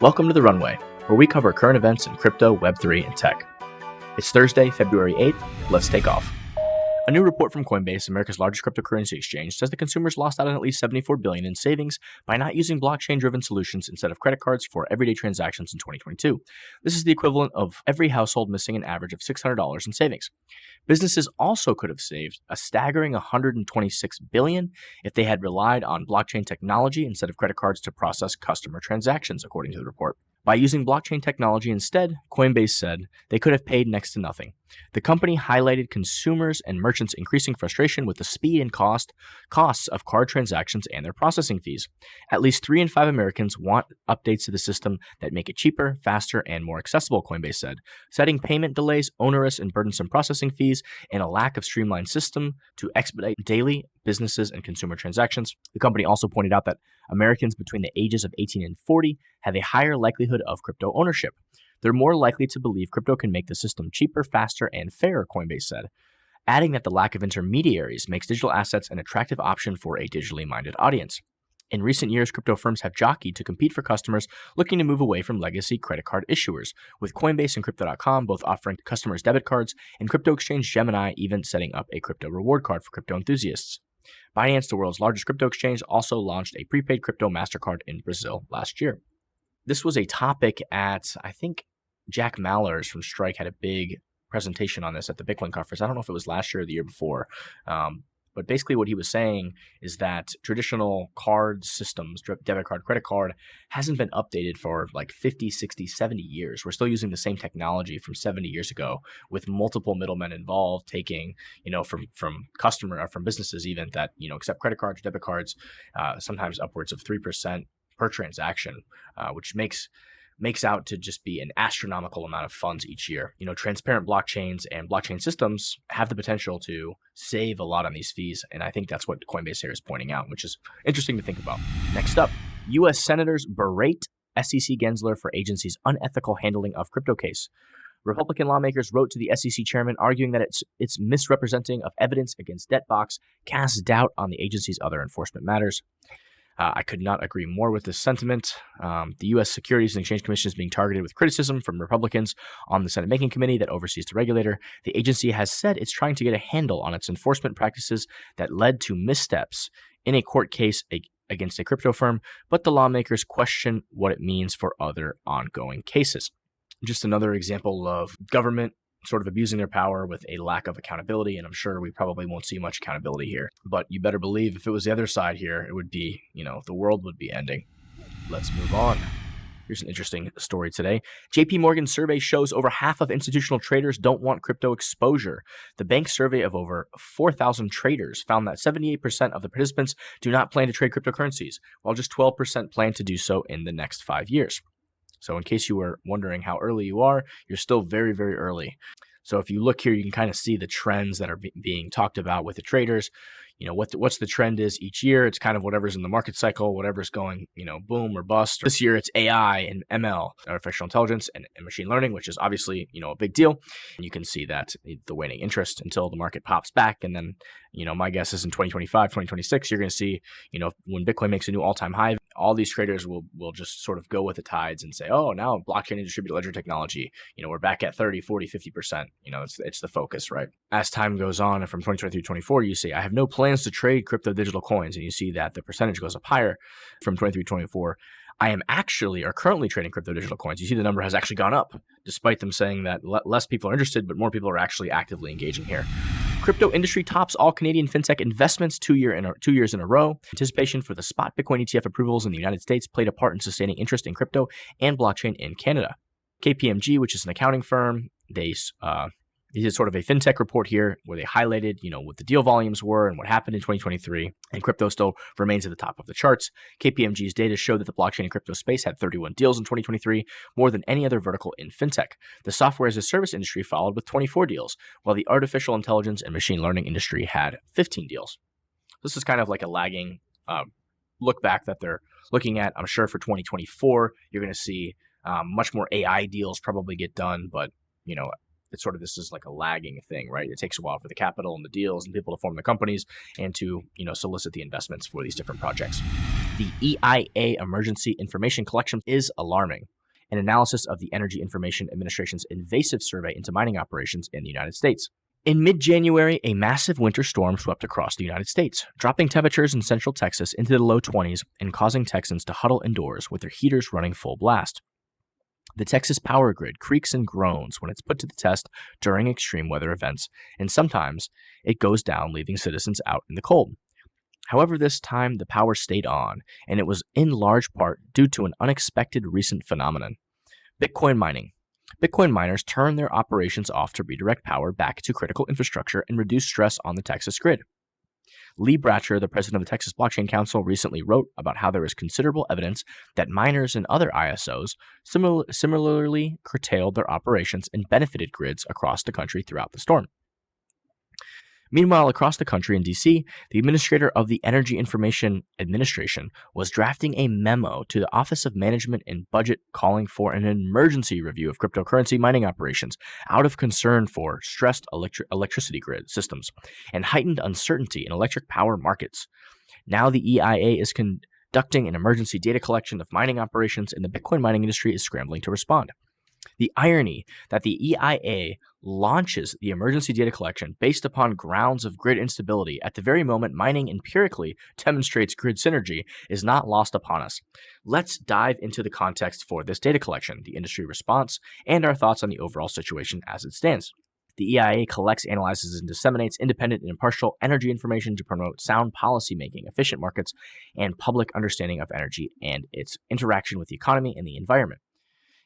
Welcome to the Runway, where we cover current events in crypto, Web3, and tech. It's Thursday, February 8th. Let's take off. A new report from Coinbase, America's largest cryptocurrency exchange, says that consumers lost out on at least $74 billion in savings by not using blockchain-driven solutions instead of credit cards for everyday transactions in 2022. This is the equivalent of every household missing an average of $600 in savings. Businesses also could have saved a staggering $126 billion if they had relied on blockchain technology instead of credit cards to process customer transactions, according to the report. By using blockchain technology instead, Coinbase said they could have paid next to nothing. The company highlighted consumers and merchants' increasing frustration with the speed and costs of card transactions and their processing fees. At least 3 in 5 Americans want updates to the system that make it cheaper, faster, and more accessible, Coinbase said, citing payment delays, onerous and burdensome processing fees, and a lack of streamlined system to expedite daily businesses and consumer transactions. The company also pointed out that Americans between the ages of 18 and 40 have a higher likelihood of crypto ownership. They're more likely to believe crypto can make the system cheaper, faster, and fairer, Coinbase said, adding that the lack of intermediaries makes digital assets an attractive option for a digitally minded audience. In recent years, crypto firms have jockeyed to compete for customers looking to move away from legacy credit card issuers, with Coinbase and Crypto.com both offering customers debit cards, and crypto exchange Gemini even setting up a crypto reward card for crypto enthusiasts. Binance, the world's largest crypto exchange, also launched a prepaid crypto MasterCard in Brazil last year. This was a topic at, I think, Jack Mallers from Strike had a big presentation on this at the Bitcoin conference. I don't know if it was last year or the year before. But basically what he was saying is that traditional card systems, debit card, credit card, hasn't been updated for like 50, 60, 70 years. We're still using the same technology from 70 years ago with multiple middlemen involved taking, from businesses even that, accept credit cards, debit cards, sometimes upwards of 3% per transaction, which makes out to just be an astronomical amount of funds each year. Transparent blockchains and blockchain systems have the potential to save a lot on these fees, and I think that's what Coinbase here is pointing out, which is interesting to think about. Next up, U.S. senators berate SEC Gensler for agency's unethical handling of crypto case. Republican lawmakers wrote to the SEC chairman arguing that its misrepresenting of evidence against DebtBox casts doubt on the agency's other enforcement matters. I could not agree more with this sentiment. The U.S. Securities and Exchange Commission is being targeted with criticism from Republicans on the Senate Banking Committee that oversees the regulator. The agency has said it's trying to get a handle on its enforcement practices that led to missteps in a court case against a crypto firm, but the lawmakers question what it means for other ongoing cases. Just another example of government sort of abusing their power with a lack of accountability, and I'm sure we probably won't see much accountability here. But you better believe if it was the other side here, it would be, the world would be ending. Let's move on. Here's an interesting story today. JP Morgan's survey shows over half of institutional traders don't want crypto exposure. The bank's survey of over 4,000 traders found that 78% of the participants do not plan to trade cryptocurrencies, while just 12% plan to do so in the next 5 years. So in case you were wondering how early you are, you're still very, very early. So if you look here, you can kind of see the trends that are being talked about with the traders. What's the trend is each year. It's kind of whatever's in the market cycle, whatever's going, boom or bust. This year it's AI and ML, artificial intelligence and machine learning, which is obviously, a big deal. And you can see that the waning interest until the market pops back. And then, my guess is in 2025, 2026, you're going to see, when Bitcoin makes a new all-time high, all these traders will just sort of go with the tides and say, oh, now blockchain and distributed ledger technology, we're back at 30, 40, 50%. It's the focus, right? As time goes on, and from 2023 to 24, you see, I have no plans to trade crypto digital coins. And you see that the percentage goes up higher from 23 to 24. I am actually or currently trading crypto digital coins. You see the number has actually gone up, despite them saying that less people are interested, but more people are actually actively engaging here. Crypto industry tops all Canadian fintech investments 2 years in a row. Anticipation for the spot Bitcoin ETF approvals in the United States played a part in sustaining interest in crypto and blockchain in Canada. KPMG, which is an accounting firm, they did sort of a fintech report here where they highlighted, what the deal volumes were and what happened in 2023, and crypto still remains at the top of the charts. KPMG's data showed that the blockchain and crypto space had 31 deals in 2023, more than any other vertical in fintech. The software as a service industry followed with 24 deals, while the artificial intelligence and machine learning industry had 15 deals. This is kind of like a lagging look back that they're looking at. I'm sure for 2024, you're going to see much more AI deals probably get done, but, it's sort of, this is like a lagging thing, right? It takes a while for the capital and the deals and people to form the companies and to, solicit the investments for these different projects. The EIA emergency information collection is alarming. An analysis of the Energy Information Administration's invasive survey into mining operations in the United States. In mid-January, a massive winter storm swept across the United States, dropping temperatures in central Texas into the low 20s and causing Texans to huddle indoors with their heaters running full blast. The Texas power grid creaks and groans when it's put to the test during extreme weather events, and sometimes it goes down, leaving citizens out in the cold. However, this time the power stayed on, and it was in large part due to an unexpected recent phenomenon: Bitcoin mining. Bitcoin miners turn their operations off to redirect power back to critical infrastructure and reduce stress on the Texas grid. Lee Bratcher, the president of the Texas Blockchain Council, recently wrote about how there is considerable evidence that miners and other ISOs similarly curtailed their operations and benefited grids across the country throughout the storm. Meanwhile, across the country in D.C., the administrator of the Energy Information Administration was drafting a memo to the Office of Management and Budget calling for an emergency review of cryptocurrency mining operations out of concern for stressed electricity grid systems and heightened uncertainty in electric power markets. Now the EIA is conducting an emergency data collection of mining operations, and the Bitcoin mining industry is scrambling to respond. The irony that the EIA launches the emergency data collection based upon grounds of grid instability at the very moment mining empirically demonstrates grid synergy is not lost upon us. Let's dive into the context for this data collection, the industry response, and our thoughts on the overall situation as it stands. The EIA collects, analyzes, and disseminates independent and impartial energy information to promote sound policymaking, efficient markets, and public understanding of energy and its interaction with the economy and the environment.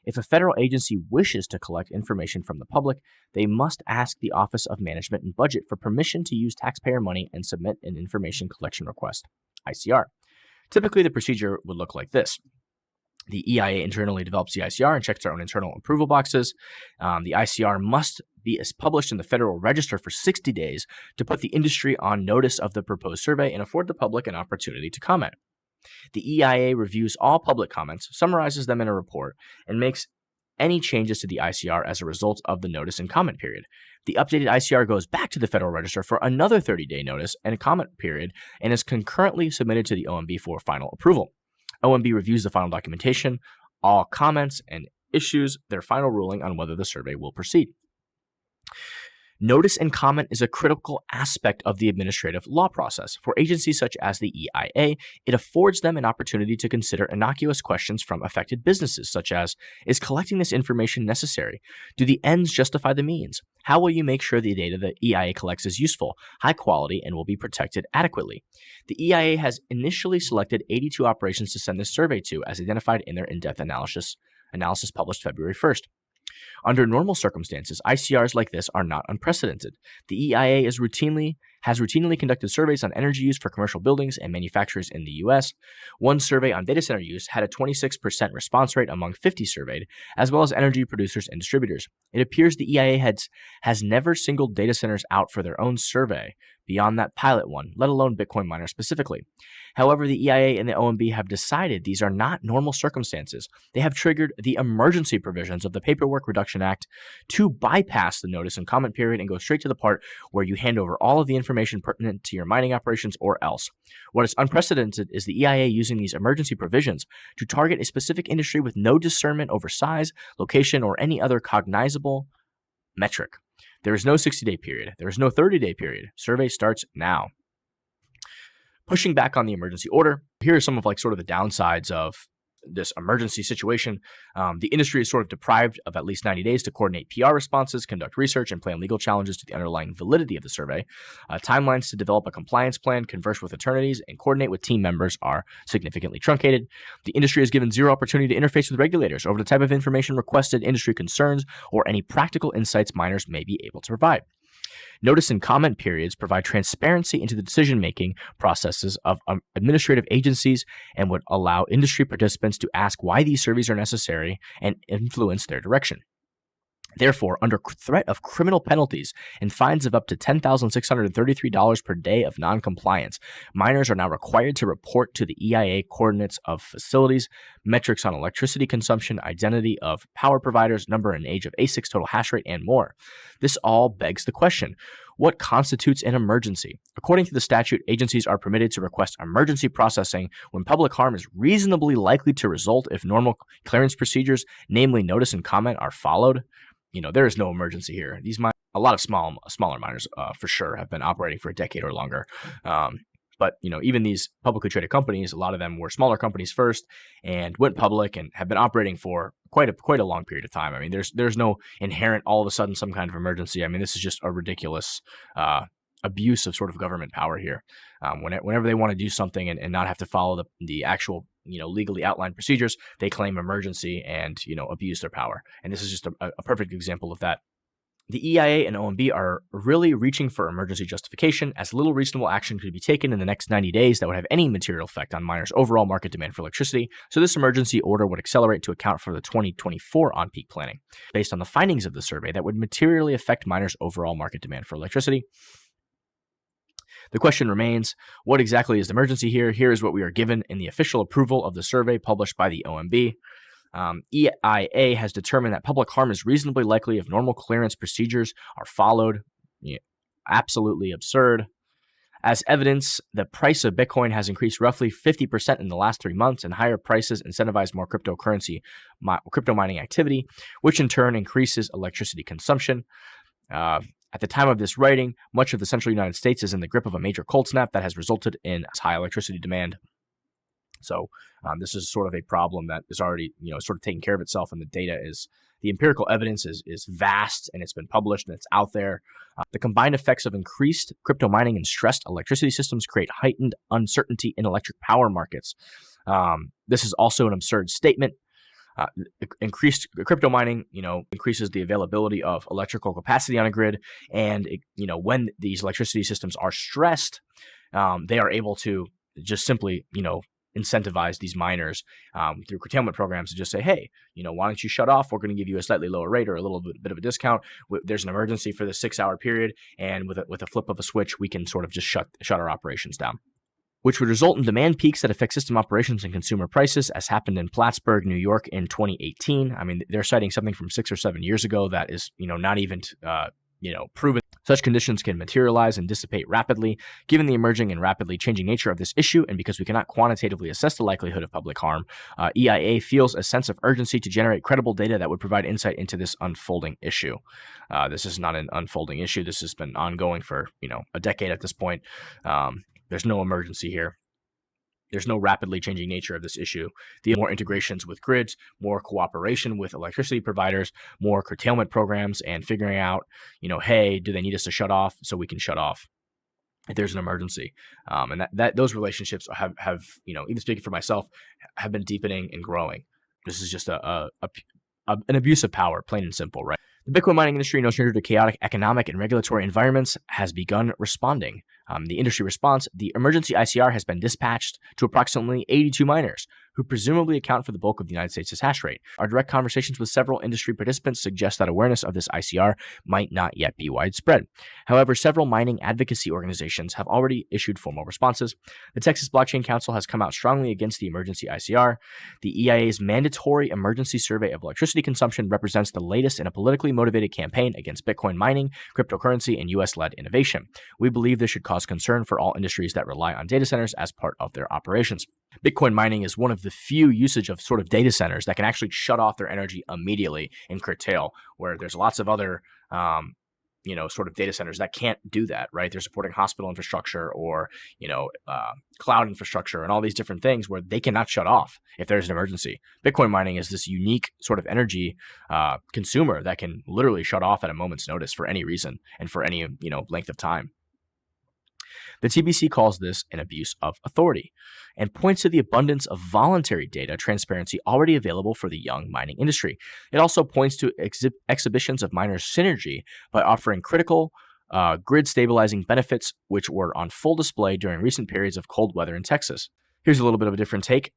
If a federal agency wishes to collect information from the public, they must ask the Office of Management and Budget for permission to use taxpayer money and submit an information collection request, ICR. Typically, the procedure would look like this. The EIA internally develops the ICR and checks their own internal approval boxes. The ICR must be published in the Federal Register for 60 days to put the industry on notice of the proposed survey and afford the public an opportunity to comment. The EIA reviews all public comments, summarizes them in a report, and makes any changes to the ICR as a result of the notice and comment period. The updated ICR goes back to the Federal Register for another 30-day notice and a comment period and is concurrently submitted to the OMB for final approval. OMB reviews the final documentation, all comments, and issues their final ruling on whether the survey will proceed. Notice and comment is a critical aspect of the administrative law process. For agencies such as the EIA, it affords them an opportunity to consider innocuous questions from affected businesses, such as, is collecting this information necessary? Do the ends justify the means? How will you make sure the data the EIA collects is useful, high quality, and will be protected adequately? The EIA has initially selected 82 operations to send this survey to, as identified in their in-depth analysis published February 1st. Under normal circumstances, ICRs like this are not unprecedented. The EIA has routinely conducted surveys on energy use for commercial buildings and manufacturers in the U.S. One survey on data center use had a 26% response rate among 50 surveyed, as well as energy producers and distributors. It appears the EIA has never singled data centers out for their own survey beyond that pilot one, let alone Bitcoin miners specifically. However, the EIA and the OMB have decided these are not normal circumstances. They have triggered the emergency provisions of the Paperwork Reduction Act to bypass the notice and comment period and go straight to the part where you hand over all of the information pertinent to your mining operations or else. What is unprecedented is the EIA using these emergency provisions to target a specific industry with no discernment over size, location, or any other cognizable metric. There is no 60-day period. There is no 30-day period. Survey starts now. Pushing back on the emergency order, here are some of sort of the downsides of this emergency situation. The industry is sort of deprived of at least 90 days to coordinate PR responses, conduct research, and plan legal challenges to the underlying validity of the survey. Timelines to develop a compliance plan, converse with attorneys, and coordinate with team members are significantly truncated. The industry is given zero opportunity to interface with regulators over the type of information requested, industry concerns, or any practical insights miners may be able to provide. Notice and comment periods provide transparency into the decision-making processes of administrative agencies and would allow industry participants to ask why these surveys are necessary and influence their direction. Therefore, under threat of criminal penalties and fines of up to $10,633 per day of noncompliance, miners are now required to report to the EIA coordinates of facilities, metrics on electricity consumption, identity of power providers, number and age of ASICs, total hash rate, and more. This all begs the question, What constitutes an emergency? According to the statute, agencies are permitted to request emergency processing when public harm is reasonably likely to result if normal clearance procedures, namely notice and comment, are followed. There is no emergency here. A lot of smaller miners, for sure, have been operating for a decade or longer. But even these publicly traded companies, a lot of them were smaller companies first and went public and have been operating for quite a long period of time. I mean, there's no inherent all of a sudden some kind of emergency. I mean, this is just a ridiculous abuse of sort of government power here. Whenever they want to do something and not have to follow the actual legally outlined procedures, they claim emergency and abuse their power. And this is just a perfect example of that. The EIA and OMB are really reaching for emergency justification, as little reasonable action could be taken in the next 90 days that would have any material effect on miners' overall market demand for electricity, so this emergency order would accelerate to account for the 2024 on-peak planning. Based on the findings of the survey, that would materially affect miners' overall market demand for electricity. The question remains, what exactly is the emergency here? Here is what we are given in the official approval of the survey published by the OMB. EIA has determined that public harm is reasonably likely if normal clearance procedures are followed. Absolutely absurd. As evidence, the price of Bitcoin has increased roughly 50% in the last 3 months, and higher prices incentivize more crypto mining activity, which in turn increases electricity consumption. At the time of this writing, much of the central United States is in the grip of a major cold snap that has resulted in high electricity demand. So this is sort of a problem that is already, sort of taking care of itself, and the empirical evidence is vast, and it's been published and it's out there. The combined effects of increased crypto mining and stressed electricity systems create heightened uncertainty in electric power markets. This is also an absurd statement. Increased crypto mining, increases the availability of electrical capacity on a grid, and when these electricity systems are stressed, they are able to just simply, incentivize these miners through curtailment programs to just say, hey, why don't you shut off? We're going to give you a slightly lower rate or a little bit of a discount. There's an emergency for the 6-hour period, and with a flip of a switch, we can sort of just shut our operations down, which would result in demand peaks that affect system operations and consumer prices, as happened in Plattsburgh, New York in 2018. I mean, they're citing something from 6 or 7 years ago that is, not even, proven. Such conditions can materialize and dissipate rapidly. Given the emerging and rapidly changing nature of this issue, and because we cannot quantitatively assess the likelihood of public harm, EIA feels a sense of urgency to generate credible data that would provide insight into this unfolding issue. This is not an unfolding issue. This has been ongoing for, a decade at this point. There's no emergency here. There's no rapidly changing nature of this issue. The more integrations with grids, more cooperation with electricity providers, more curtailment programs, and figuring out, hey, do they need us to shut off so we can shut off if there's an emergency? And that those relationships have even speaking for myself, have been deepening and growing. This is just an abuse of power, plain and simple, right? The Bitcoin mining industry, no stranger to chaotic economic and regulatory environments, has begun responding. The industry response: the emergency ICR has been dispatched to approximately 82 miners, who presumably account for the bulk of the United States' hash rate. Our direct conversations with several industry participants suggest that awareness of this ICR might not yet be widespread. However, several mining advocacy organizations have already issued formal responses. The Texas Blockchain Council has come out strongly against the emergency ICR. The EIA's mandatory emergency survey of electricity consumption represents the latest in a politically motivated campaign against Bitcoin mining, cryptocurrency, and U.S.-led innovation. We believe this should cause concern for all industries that rely on data centers as part of their operations. Bitcoin mining is one of the few usage of sort of data centers that can actually shut off their energy immediately and curtail, where there's lots of other, sort of data centers that can't do that, right? They're supporting hospital infrastructure or, cloud infrastructure and all these different things where they cannot shut off if there's an emergency. Bitcoin mining is this unique sort of energy consumer that can literally shut off at a moment's notice for any reason and for any, length of time. The TBC calls this an abuse of authority and points to the abundance of voluntary data transparency already available for the young mining industry. It also points to exhibitions of miner synergy by offering critical grid stabilizing benefits, which were on full display during recent periods of cold weather in Texas. Here's a little bit of a different take.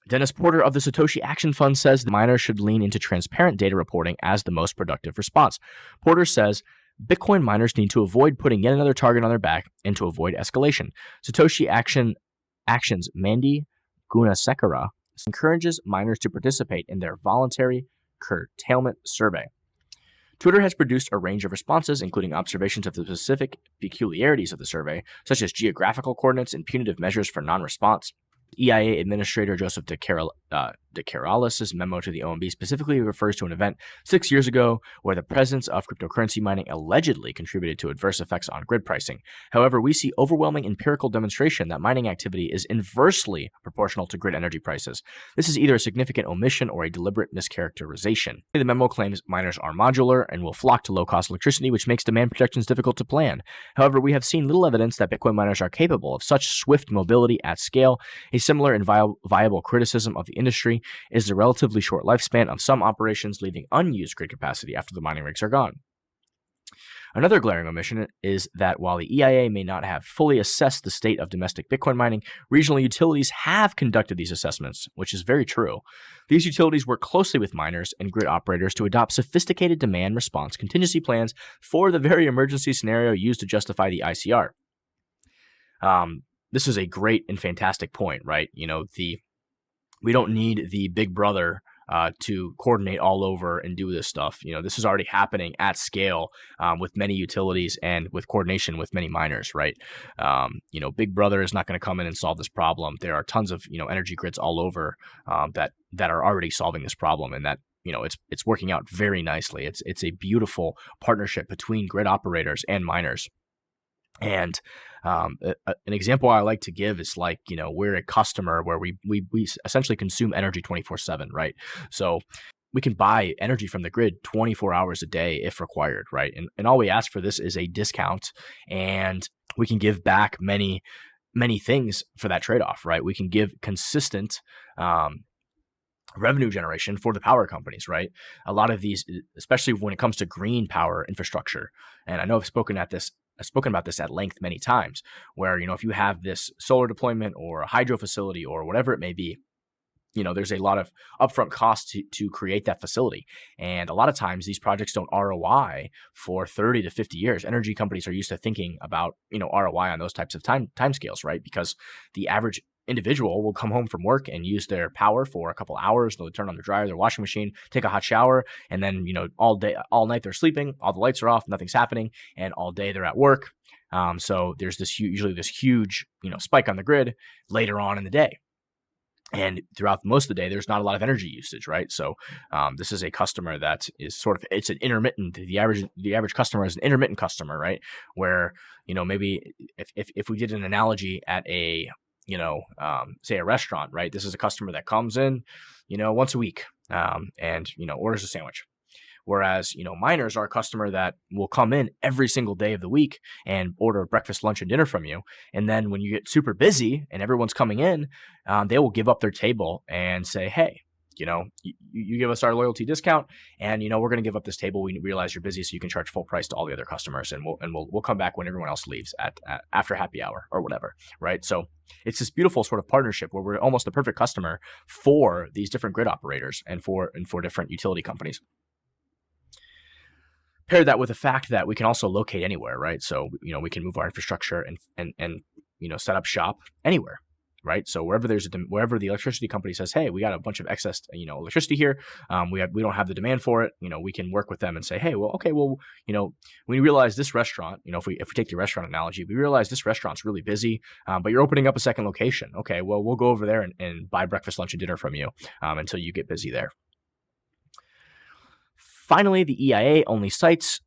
Dennis Porter of the Satoshi Action Fund says the miners should lean into transparent data reporting as the most productive response. Porter says Bitcoin miners need to avoid putting yet another target on their back and to avoid escalation. Satoshi Action's Mandy Gunasekara encourages miners to participate in their voluntary curtailment survey. Twitter has produced a range of responses, including observations of the specific peculiarities of the survey, such as geographical coordinates and punitive measures for non-response. EIA Administrator Joseph DeCaralis's memo to the OMB specifically refers to an event 6 years ago where the presence of cryptocurrency mining allegedly contributed to adverse effects on grid pricing. However, we see overwhelming empirical demonstration that mining activity is inversely proportional to grid energy prices. This is either a significant omission or a deliberate mischaracterization. The memo claims miners are modular and will flock to low-cost electricity, which makes demand projections difficult to plan. However, we have seen little evidence that Bitcoin miners are capable of such swift mobility at scale. A similar and viable criticism of the industry is the relatively short lifespan of some operations, leaving unused grid capacity after the mining rigs are gone. Another glaring omission is that while the EIA may not have fully assessed the state of domestic Bitcoin mining, regional utilities have conducted these assessments, which is very true. These utilities work closely with miners and grid operators to adopt sophisticated demand response contingency plans for the very emergency scenario used to justify the ICR. This is a great and fantastic point, right? We don't need the big brother to coordinate all over and do this stuff. This is already happening at scale with many utilities and with coordination with many miners, right? Big brother is not going to come in and solve this problem. There are tons of energy grids all over that are already solving this problem, and that it's working out very nicely. It's a beautiful partnership between grid operators and miners. And an example I like to give is we're a customer where we essentially consume energy 24/7, right? So we can buy energy from the grid 24 hours a day if required, right? And all we ask for this is a discount, and we can give back many things for that trade-off, right? We can give consistent revenue generation for the power companies, right? A lot of these, especially when it comes to green power infrastructure, and I know I've spoken about this at length many times, where, if you have this solar deployment or a hydro facility or whatever it may be, there's a lot of upfront costs to create that facility. And a lot of times these projects don't ROI for 30 to 50 years. Energy companies are used to thinking about, ROI on those types of timescales, right? Because the average individual will come home from work and use their power for a couple hours. They'll turn on their dryer, their washing machine, take a hot shower, and then, all night they're sleeping, all the lights are off, nothing's happening, and all day they're at work. So there's usually this huge, spike on the grid later on in the day. And throughout most of the day, there's not a lot of energy usage, right? So this is a customer that is it's an intermittent. The average customer is an intermittent customer, right? Where, maybe if we did an analogy at a, say a restaurant, right? This is a customer that comes in, once a week, and, orders a sandwich. Whereas, miners are a customer that will come in every single day of the week and order breakfast, lunch, and dinner from you. And then when you get super busy and everyone's coming in, they will give up their table and say, hey, you give us our loyalty discount, and, we're going to give up this table. We realize you're busy, so you can charge full price to all the other customers, and we'll come back when everyone else leaves at after happy hour or whatever, right? So it's this beautiful sort of partnership where we're almost the perfect customer for these different grid operators and for different utility companies. Pair that with the fact that we can also locate anywhere, right? So, we can move our infrastructure and set up shop anywhere, right? So wherever the electricity company says, hey, we got a bunch of excess, electricity here, we don't have the demand for it, we can work with them and say, hey, we realize this restaurant, if we take the restaurant analogy, we realize this restaurant's really busy, but you're opening up a second location. Okay, well, we'll go over there and buy breakfast, lunch, and dinner from you until you get busy there. Finally, the EIA only cites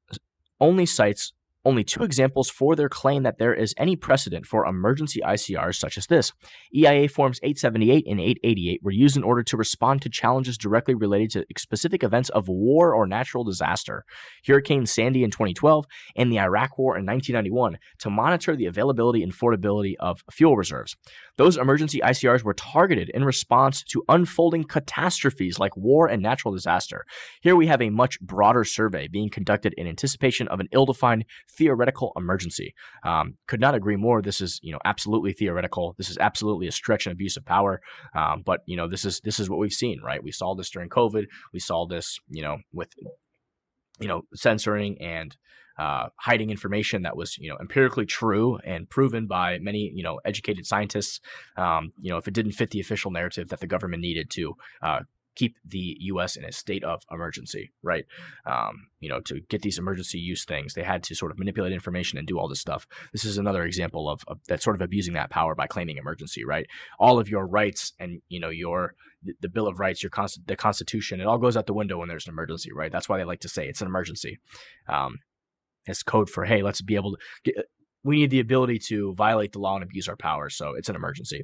only two examples for their claim that there is any precedent for emergency ICRs such as this. EIA Forms 878 and 888 were used in order to respond to challenges directly related to specific events of war or natural disaster, Hurricane Sandy in 2012 and the Iraq War in 1991, to monitor the availability and affordability of fuel reserves. Those emergency ICRs were targeted in response to unfolding catastrophes like war and natural disaster. Here we have a much broader survey being conducted in anticipation of an ill-defined theoretical emergency. Could not agree more. This is, absolutely theoretical. This is absolutely a stretch and abuse of power. But this is what we've seen, right? We saw this during COVID. We saw this, with, censoring and hiding information that was, empirically true and proven by many, educated scientists. If it didn't fit the official narrative that the government needed to keep the U.S. in a state of emergency, right? To get these emergency use things, they had to sort of manipulate information and do all this stuff. This is another example of that sort of abusing that power by claiming emergency, right? All of your rights and, the Bill of Rights, the Constitution, it all goes out the window when there's an emergency, right? That's why they like to say it's an emergency. It's code for, hey, let's be able to we need the ability to violate the law and abuse our power. So it's an emergency.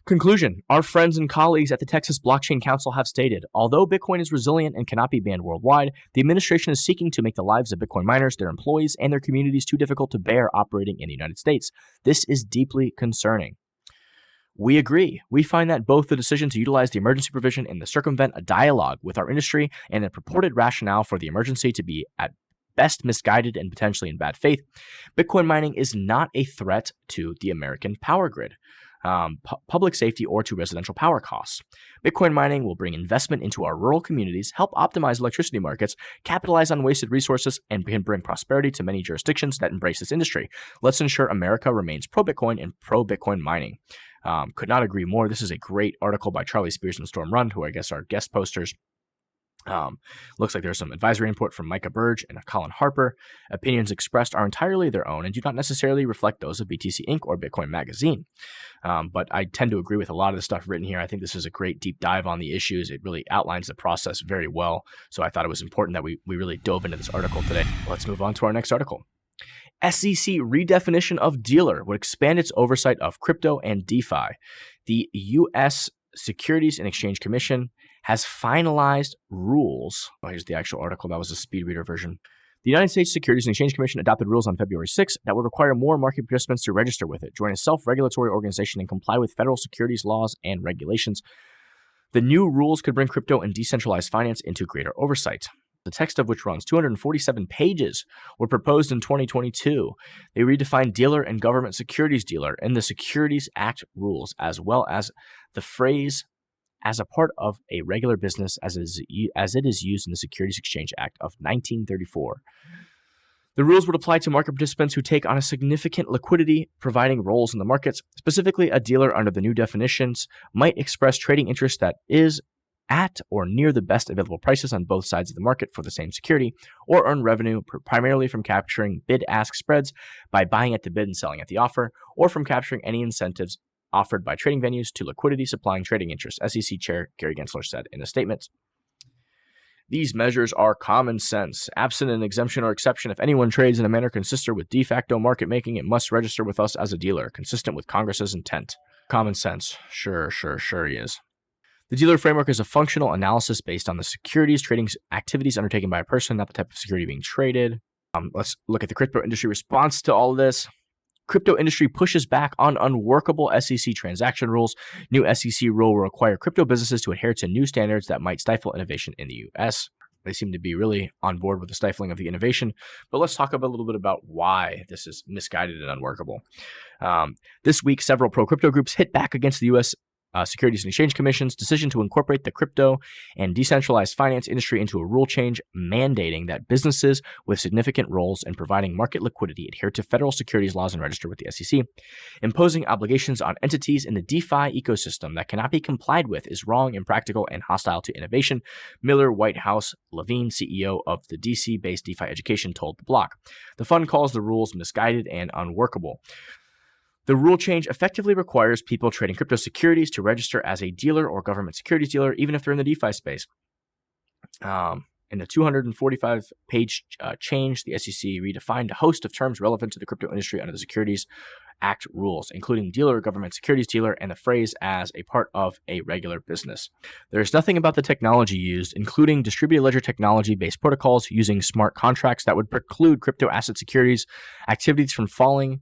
Conclusion. Our friends and colleagues at the Texas Blockchain Council have stated, although Bitcoin is resilient and cannot be banned worldwide, the administration is seeking to make the lives of Bitcoin miners, their employees, and their communities too difficult to bear operating in the United States. This is deeply concerning. We agree. We find that both the decision to utilize the emergency provision and the circumvent a dialogue with our industry and the purported rationale for the emergency to be at best misguided and potentially in bad faith. Bitcoin mining is not a threat to the American power grid, public safety, or to residential power costs. Bitcoin mining will bring investment into our rural communities, help optimize electricity markets, capitalize on wasted resources, and can bring prosperity to many jurisdictions that embrace this industry. Let's ensure America remains pro-Bitcoin and pro-Bitcoin mining. Could not agree more. This is a great article by Charlie Spears and Storm Rund, who I guess are guest posters. Looks like there's some advisory input from Micah Burge and Colin Harper. Opinions expressed are entirely their own and do not necessarily reflect those of BTC Inc. or Bitcoin Magazine. But I tend to agree with a lot of the stuff written here. I think this is a great deep dive on the issues. It really outlines the process very well. So I thought it was important that we really dove into this article today. Let's move on to our next article. SEC redefinition of dealer would expand its oversight of crypto and DeFi. The U.S. Securities and Exchange Commission has finalized rules. Oh, here's the actual article. That was a speed reader version. The United States Securities and Exchange Commission adopted rules on February 6 that would require more market participants to register with it, join a self-regulatory organization, and comply with federal securities laws and regulations. The new rules could bring crypto and decentralized finance into greater oversight. The text of which runs 247 pages, were proposed in 2022. They redefined dealer and government securities dealer in the Securities Act rules, as well as the phrase as a part of a regular business as it is used in the Securities Exchange Act of 1934. The rules would apply to market participants who take on a significant liquidity providing roles in the markets. Specifically, a dealer under the new definitions might express trading interest that is at or near the best available prices on both sides of the market for the same security, or earn revenue primarily from capturing bid-ask spreads by buying at the bid and selling at the offer, or from capturing any incentives offered by trading venues to liquidity supplying trading interests, SEC Chair Gary Gensler said in a statement. These measures are common sense. Absent an exemption or exception, if anyone trades in a manner consistent with de facto market making, it must register with us as a dealer, consistent with Congress's intent. Common sense. Sure he is. The dealer framework is a functional analysis based on the securities trading activities undertaken by a person, not the type of security being traded. Let's look at the crypto industry response to all of this. Crypto industry pushes back on unworkable SEC transaction rules. New SEC rule will require crypto businesses to adhere to new standards that might stifle innovation in the U.S. They seem to be really on board with the stifling of the innovation. But let's talk a little bit about why this is misguided and unworkable. This week, several pro-crypto groups hit back against the U.S. Securities and Exchange Commission's decision to incorporate the crypto and decentralized finance industry into a rule change mandating that businesses with significant roles in providing market liquidity adhere to federal securities laws and register with the SEC. Imposing obligations on entities in the DeFi ecosystem that cannot be complied with is wrong, impractical, and hostile to innovation, Miller Whitehouse Levine, CEO of the DC-based DeFi Education, told The Block. The fund calls the rules misguided and unworkable. The rule change effectively requires people trading crypto securities to register as a dealer or government securities dealer, even if they're in the DeFi space. In the 245-page change, the SEC redefined a host of terms relevant to the crypto industry under the Securities Act rules, including dealer, government securities dealer, and the phrase as a part of a regular business. There is nothing about the technology used, including distributed ledger technology-based protocols using smart contracts, that would preclude crypto asset securities activities from falling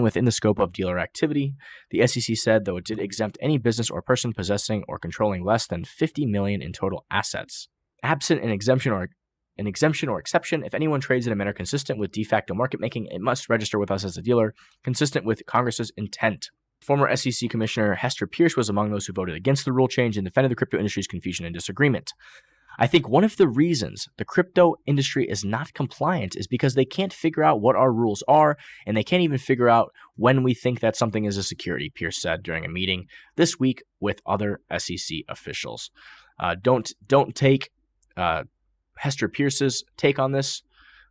within the scope of dealer activity. The SEC said, though it did exempt any business or person possessing or controlling less than $50 million in total assets. Absent an exemption or exception, if anyone trades in a manner consistent with de facto market making, it must register with us as a dealer, consistent with Congress's intent. Former SEC Commissioner Hester Pierce was among those who voted against the rule change and defended the crypto industry's confusion and disagreement. I think one of the reasons the crypto industry is not compliant is because they can't figure out what our rules are, and they can't even figure out when we think that something is a security, Pierce said during a meeting this week with other SEC officials. Don't take Hester Pierce's take on this,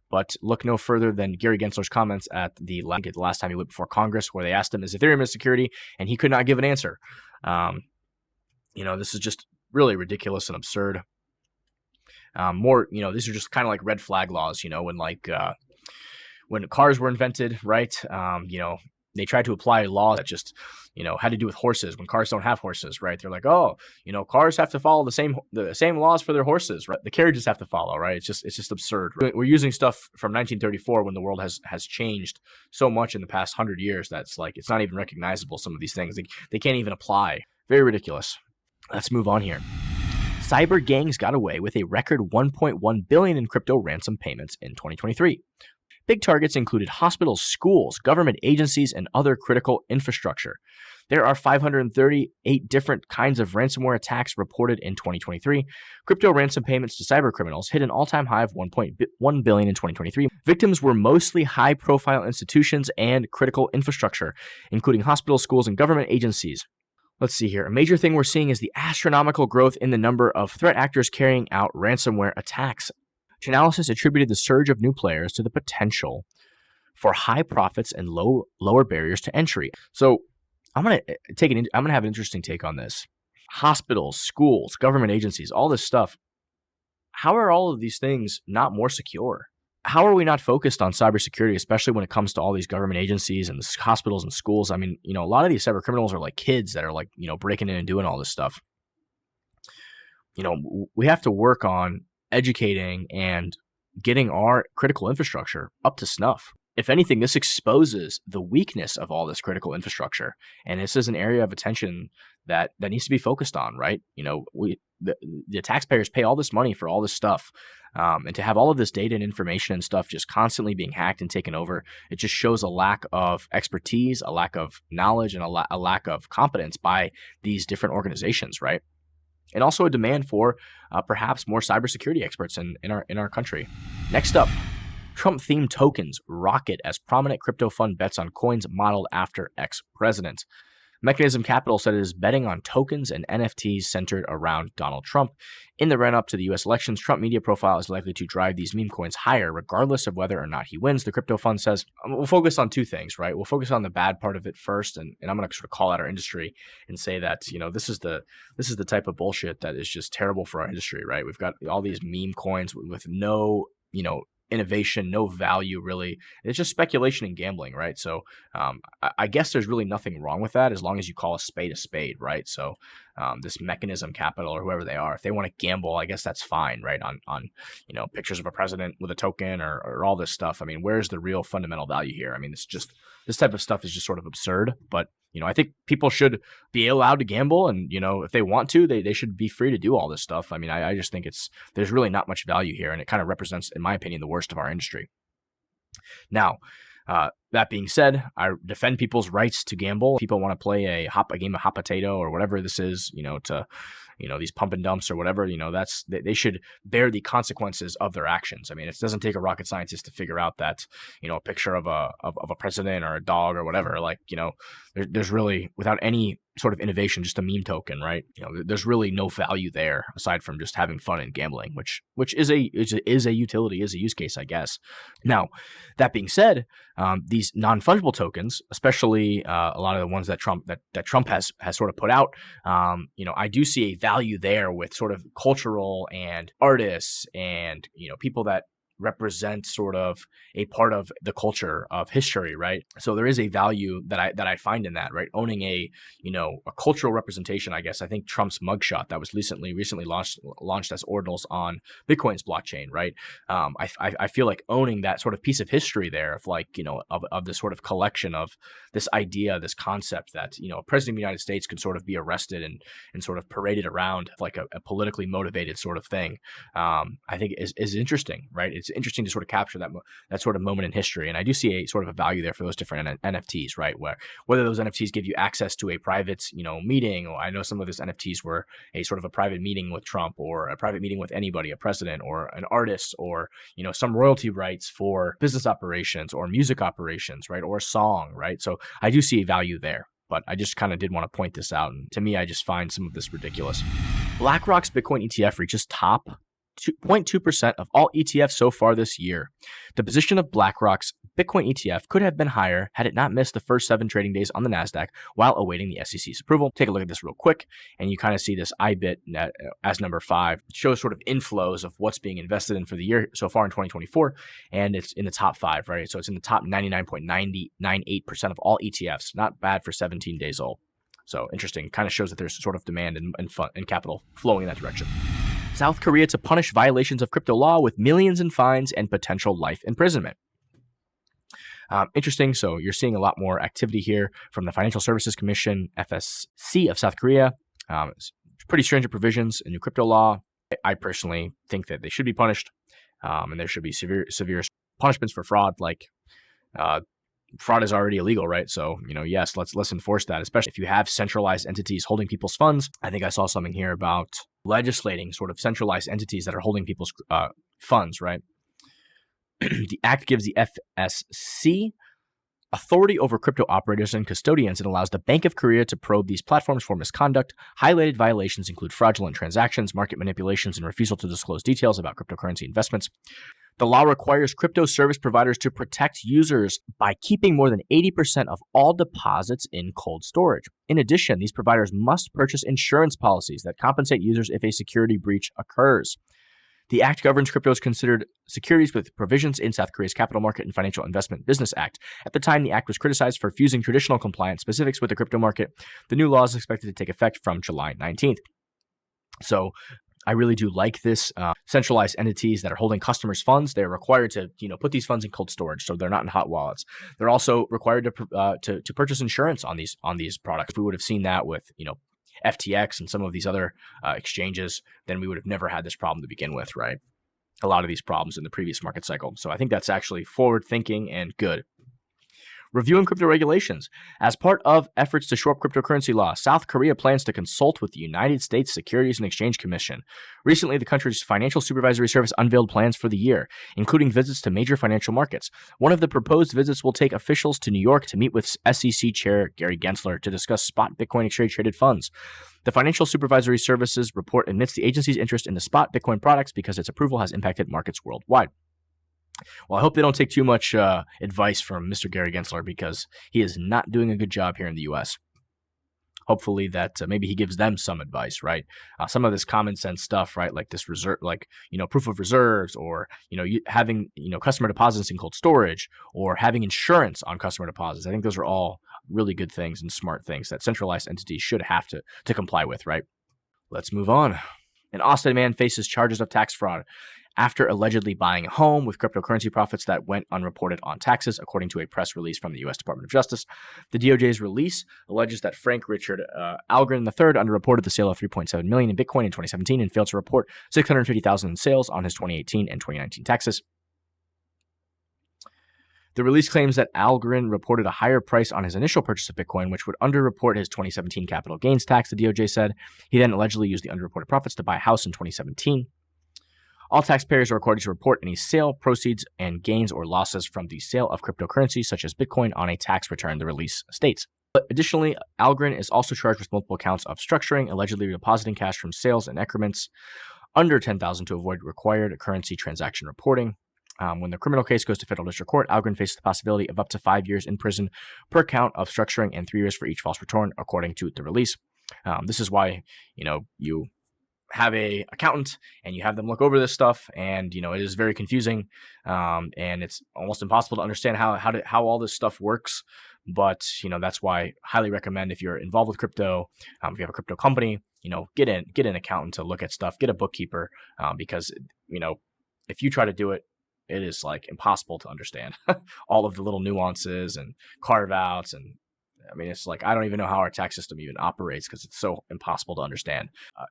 but look no further than Gary Gensler's comments at the last time he went before Congress, where they asked him, is Ethereum a security? And he could not give an answer. This is just really ridiculous and absurd. These are just kind of like red flag laws, when cars were invented, right? They tried to apply laws that just, had to do with horses when cars don't have horses, right? They're like, cars have to follow the same laws for their horses, right? The carriages have to follow, right? It's just absurd. Right? We're using stuff from 1934 when the world has changed so much in the past 100 years that's like, it's not even recognizable. Some of these things, they can't even apply. Very ridiculous. Let's move on here. Cyber gangs got away with a record $1.1 billion in crypto ransom payments in 2023. Big targets included hospitals, schools, government agencies, and other critical infrastructure. There are 538 different kinds of ransomware attacks reported in 2023. Crypto ransom payments to cyber criminals hit an all-time high of $1.1 billion in 2023. Victims were mostly high-profile institutions and critical infrastructure, including hospitals, schools, and government agencies. Let's see here. A major thing we're seeing is the astronomical growth in the number of threat actors carrying out ransomware attacks. Chainalysis attributed the surge of new players to the potential for high profits and lower barriers to entry. So I'm gonna have an interesting take on this. Hospitals, schools, government agencies, all this stuff. How are all of these things not more secure? How are we not focused on cybersecurity, especially when it comes to all these government agencies and hospitals and schools? I mean, a lot of these cyber criminals are like kids that are like, breaking in and doing all this stuff. We have to work on educating and getting our critical infrastructure up to snuff. If anything, this exposes the weakness of all this critical infrastructure. And this is an area of attention that needs to be focused on, right? The taxpayers pay all this money for all this stuff. And to have all of this data and information and stuff just constantly being hacked and taken over, it just shows a lack of expertise, a lack of knowledge, and a lack of competence by these different organizations, right? And also a demand for perhaps more cybersecurity experts in our country. Next up, Trump-themed tokens rocket as prominent crypto fund bets on coins modeled after ex-president. Mechanism Capital said it is betting on tokens and NFTs centered around Donald Trump. In the run-up to the U.S. elections, Trump media profile is likely to drive these meme coins higher, regardless of whether or not he wins, the crypto fund says. We'll focus on two things, right? We'll focus on the bad part of it first, and I'm going to sort of call out our industry and say that, this is the type of bullshit that is just terrible for our industry, right? We've got all these meme coins with no, innovation, no value really. It's just speculation and gambling, right? So I guess there's really nothing wrong with that as long as you call a spade, right? So this Mechanism Capital or whoever they are, if they want to gamble, I guess that's fine, right? On pictures of a president with a token or all this stuff. I mean, where's the real fundamental value here? I mean, it's just this type of stuff is just sort of absurd, but I think people should be allowed to gamble, and if they want to, they should be free to do all this stuff. I mean, I just think there's really not much value here, and it kind of represents, in my opinion, the worst of our industry. Now, that being said, I defend people's rights to gamble. People want to play a game of hot potato or whatever this is, to these pump and dumps or whatever, they should bear the consequences of their actions. I mean, it doesn't take a rocket scientist to figure out that, a picture of a president or a dog or whatever, there's really, without any sort of innovation, just a meme token, right? There's really no value there aside from just having fun and gambling, which is a utility, is a use case, I guess. Now, that being said, these non-fungible tokens, especially a lot of the ones that Trump has sort of put out, I do see a value there with sort of cultural and artists and people that represent sort of a part of the culture of history, right? So there is a value that I find in that, right? Owning a cultural representation, I guess. I think Trump's mugshot that was recently launched as ordinals on Bitcoin's blockchain, right? I feel like owning that sort of piece of history there of this sort of collection of this idea, this concept that a president of the United States could sort of be arrested and sort of paraded around like a politically motivated sort of thing. I think is interesting, right? it's interesting to sort of capture that sort of moment in history. And I do see a sort of a value there for those different NFTs, right? Whether those NFTs give you access to a private, meeting, or I know some of those NFTs were a sort of a private meeting with Trump, or a private meeting with anybody, a president or an artist, or, some royalty rights for business operations or music operations, right? Or a song, right? So I do see a value there. But I just kind of did want to point this out. And to me, I just find some of this ridiculous. BlackRock's Bitcoin ETF reaches top 0.2% of all ETFs so far this year. The position of BlackRock's Bitcoin ETF could have been higher had it not missed the first 7 trading days on the NASDAQ while awaiting the SEC's approval. Take a look at this real quick, and you kind of see this IBIT as number 5. It shows sort of inflows of what's being invested in for the year so far in 2024, and it's in the top 5, right? So it's in the top 99.998% of all ETFs. Not bad for 17 days old. So interesting. Kind of shows that there's sort of demand and capital flowing in that direction. South Korea to punish violations of crypto law with millions in fines and potential life imprisonment. Interesting. So you're seeing a lot more activity here from the Financial Services Commission, FSC of South Korea. Pretty stringent provisions in new crypto law. I personally think that they should be punished, and there should be severe punishments for fraud. Fraud is already illegal, right? So, yes, let's enforce that, especially if you have centralized entities holding people's funds. I think I saw something here about legislating sort of centralized entities that are holding people's funds, right? The act gives the FSC authority over crypto operators and custodians and allows the Bank of Korea to probe these platforms for misconduct. Highlighted violations include fraudulent transactions, market manipulations, and refusal to disclose details about cryptocurrency investments. The law requires crypto service providers to protect users by keeping more than 80% of all deposits in cold storage. In addition, these providers must purchase insurance policies that compensate users if a security breach occurs. The act governs cryptos considered securities with provisions in South Korea's Capital Market and Financial Investment Business Act. At the time, the act was criticized for fusing traditional compliance specifics with the crypto market. The new law is expected to take effect from July 19th. So I really do like this. Centralized entities that are holding customers' funds, they're required to, put these funds in cold storage, so they're not in hot wallets. They're also required to purchase insurance on these products. If we would have seen that with, FTX and some of these other exchanges, then we would have never had this problem to begin with, right? A lot of these problems in the previous market cycle. So I think that's actually forward thinking and good. Reviewing crypto regulations. As part of efforts to shore up cryptocurrency law, South Korea plans to consult with the United States Securities and Exchange Commission. Recently, the country's Financial Supervisory Service unveiled plans for the year, including visits to major financial markets. One of the proposed visits will take officials to New York to meet with SEC Chair Gary Gensler to discuss spot Bitcoin exchange-traded funds. The Financial Supervisory Services report admits the agency's interest in the spot Bitcoin products because its approval has impacted markets worldwide. Well, I hope they don't take too much advice from Mr. Gary Gensler because he is not doing a good job here in the U.S. Hopefully that maybe he gives them some advice, right? Some of this common sense stuff, right? Like this reserve, proof of reserves, or having customer deposits in cold storage, or having insurance on customer deposits. I think those are all really good things and smart things that centralized entities should have to comply with, right? Let's move on. An Austin man faces charges of tax fraud after allegedly buying a home with cryptocurrency profits that went unreported on taxes, according to a press release from the U.S. Department of Justice. The DOJ's release alleges that Frank Richard Algren III underreported the sale of $3.7 million in Bitcoin in 2017 and failed to report $650,000 in sales on his 2018 and 2019 taxes. The release claims that Algren reported a higher price on his initial purchase of Bitcoin, which would underreport his 2017 capital gains tax, the DOJ said. He then allegedly used the underreported profits to buy a house in 2017. All taxpayers are required to report any sale, proceeds, and gains or losses from the sale of cryptocurrency, such as Bitcoin, on a tax return, the release states. But additionally, Algren is also charged with multiple counts of structuring, allegedly depositing cash from sales and increments under $10,000 to avoid required currency transaction reporting. When the criminal case goes to federal district court, Algren faces the possibility of up to 5 years in prison per count of structuring and 3 years for each false return, according to the release. This is why, you have a accountant and you have them look over this stuff, and it is very confusing, and it's almost impossible to understand how all this stuff works. But that's why I highly recommend, if you're involved with crypto, if you have a crypto company, get an accountant to look at stuff, get a bookkeeper, because if you try to do it, it is like impossible to understand all of the little nuances and carve outs, and I mean, it's like, I don't even know how our tax system even operates because it's so impossible to understand.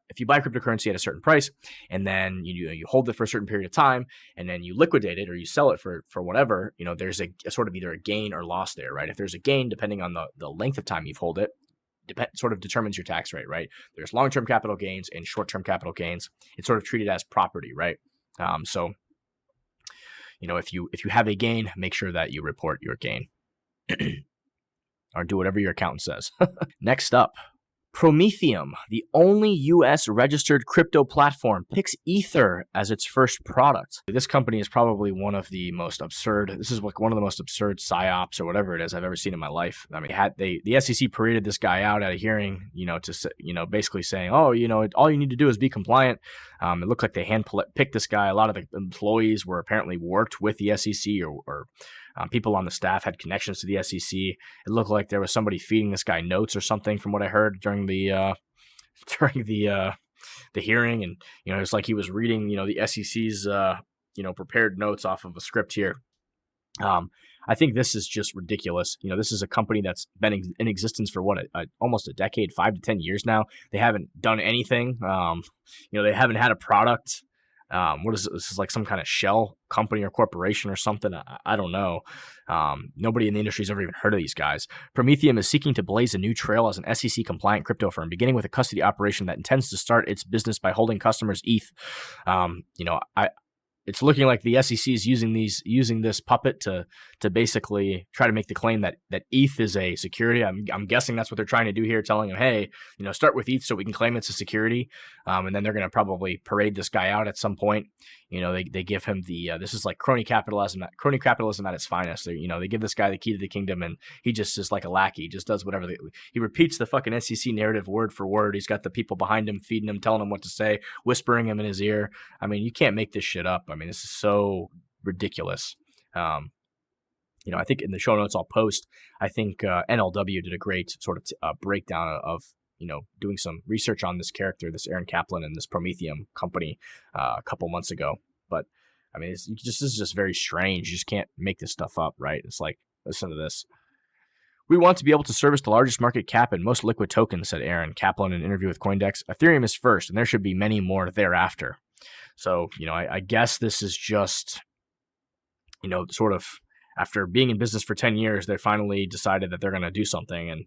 If you buy cryptocurrency at a certain price and then you hold it for a certain period of time and then you liquidate it or you sell it for whatever, there's a sort of either a gain or loss there, right? If there's a gain, depending on the length of time you've held it, sort of determines your tax rate, right? There's long-term capital gains and short-term capital gains. It's sort of treated as property, right? So, if you have a gain, make sure that you report your gain or do whatever your accountant says. Next up, Prometheum, the only US registered crypto platform, picks Ether as its first product. This company is probably one of the most absurd. This is like one of the most absurd psyops or whatever it is I've ever seen in my life. I mean, the SEC paraded this guy out at a hearing, to basically saying, oh, all you need to do is be compliant. It looked like they handpicked this guy. A lot of the employees were apparently worked with the SEC or people on the staff had connections to the SEC. It looked like there was somebody feeding this guy notes or something, from what I heard during the hearing, and it's like he was reading the SEC's prepared notes off of a script here. I think this is just ridiculous. This is a company that's been in existence for almost a decade, 5 to 10 years now. They haven't done anything. They haven't had a product. What is it? This is like some kind of shell company or corporation or something. I don't know. Nobody in the industry has ever even heard of these guys. Prometheum is seeking to blaze a new trail as an SEC compliant crypto firm, beginning with a custody operation that intends to start its business by holding customers' ETH. It's looking like the SEC is using this puppet to basically try to make the claim that ETH is a security. I'm guessing that's what they're trying to do here, telling them, hey, start with ETH so we can claim it's a security. And then they're going to probably parade this guy out at some point. They give him this is like crony capitalism at its finest. They give this guy the key to the kingdom, and he just is like a lackey. He just does whatever he repeats the fucking SEC narrative word for word. He's got the people behind him feeding him, telling him what to say, whispering him in his ear. I mean, you can't make this shit up. I mean, this is so ridiculous. I think in the show notes I'll post, I think NLW did a great sort of breakdown of doing some research on this character, this Aaron Kaplan and this Prometheum company a couple months ago. But I mean, this is just very strange. You just can't make this stuff up, right? It's like, listen to this. We want to be able to service the largest market cap and most liquid tokens, said Aaron Kaplan in an interview with CoinDesk. Ethereum is first, and there should be many more thereafter. So, I guess this is just, sort of after being in business for 10 years, they finally decided that they're going to do something. And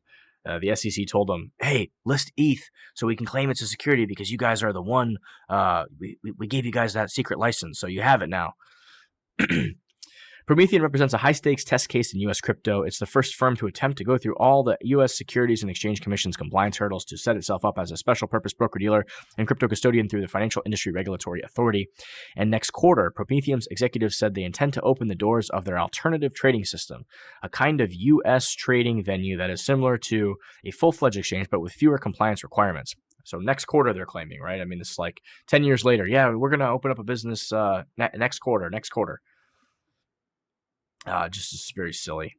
the SEC told them, hey, list ETH so we can claim it's a security because you guys are the one. We gave you guys that secret license, so you have it now. Prometheum represents a high-stakes test case in U.S. crypto. It's the first firm to attempt to go through all the U.S. Securities and Exchange Commission's compliance hurdles to set itself up as a special-purpose broker-dealer and crypto custodian through the Financial Industry Regulatory Authority. And next quarter, Prometheum's executives said they intend to open the doors of their alternative trading system, a kind of U.S. trading venue that is similar to a full-fledged exchange but with fewer compliance requirements. So next quarter, they're claiming, right? I mean, it's like 10 years later. Yeah, we're going to open up a business next quarter. Just is very silly.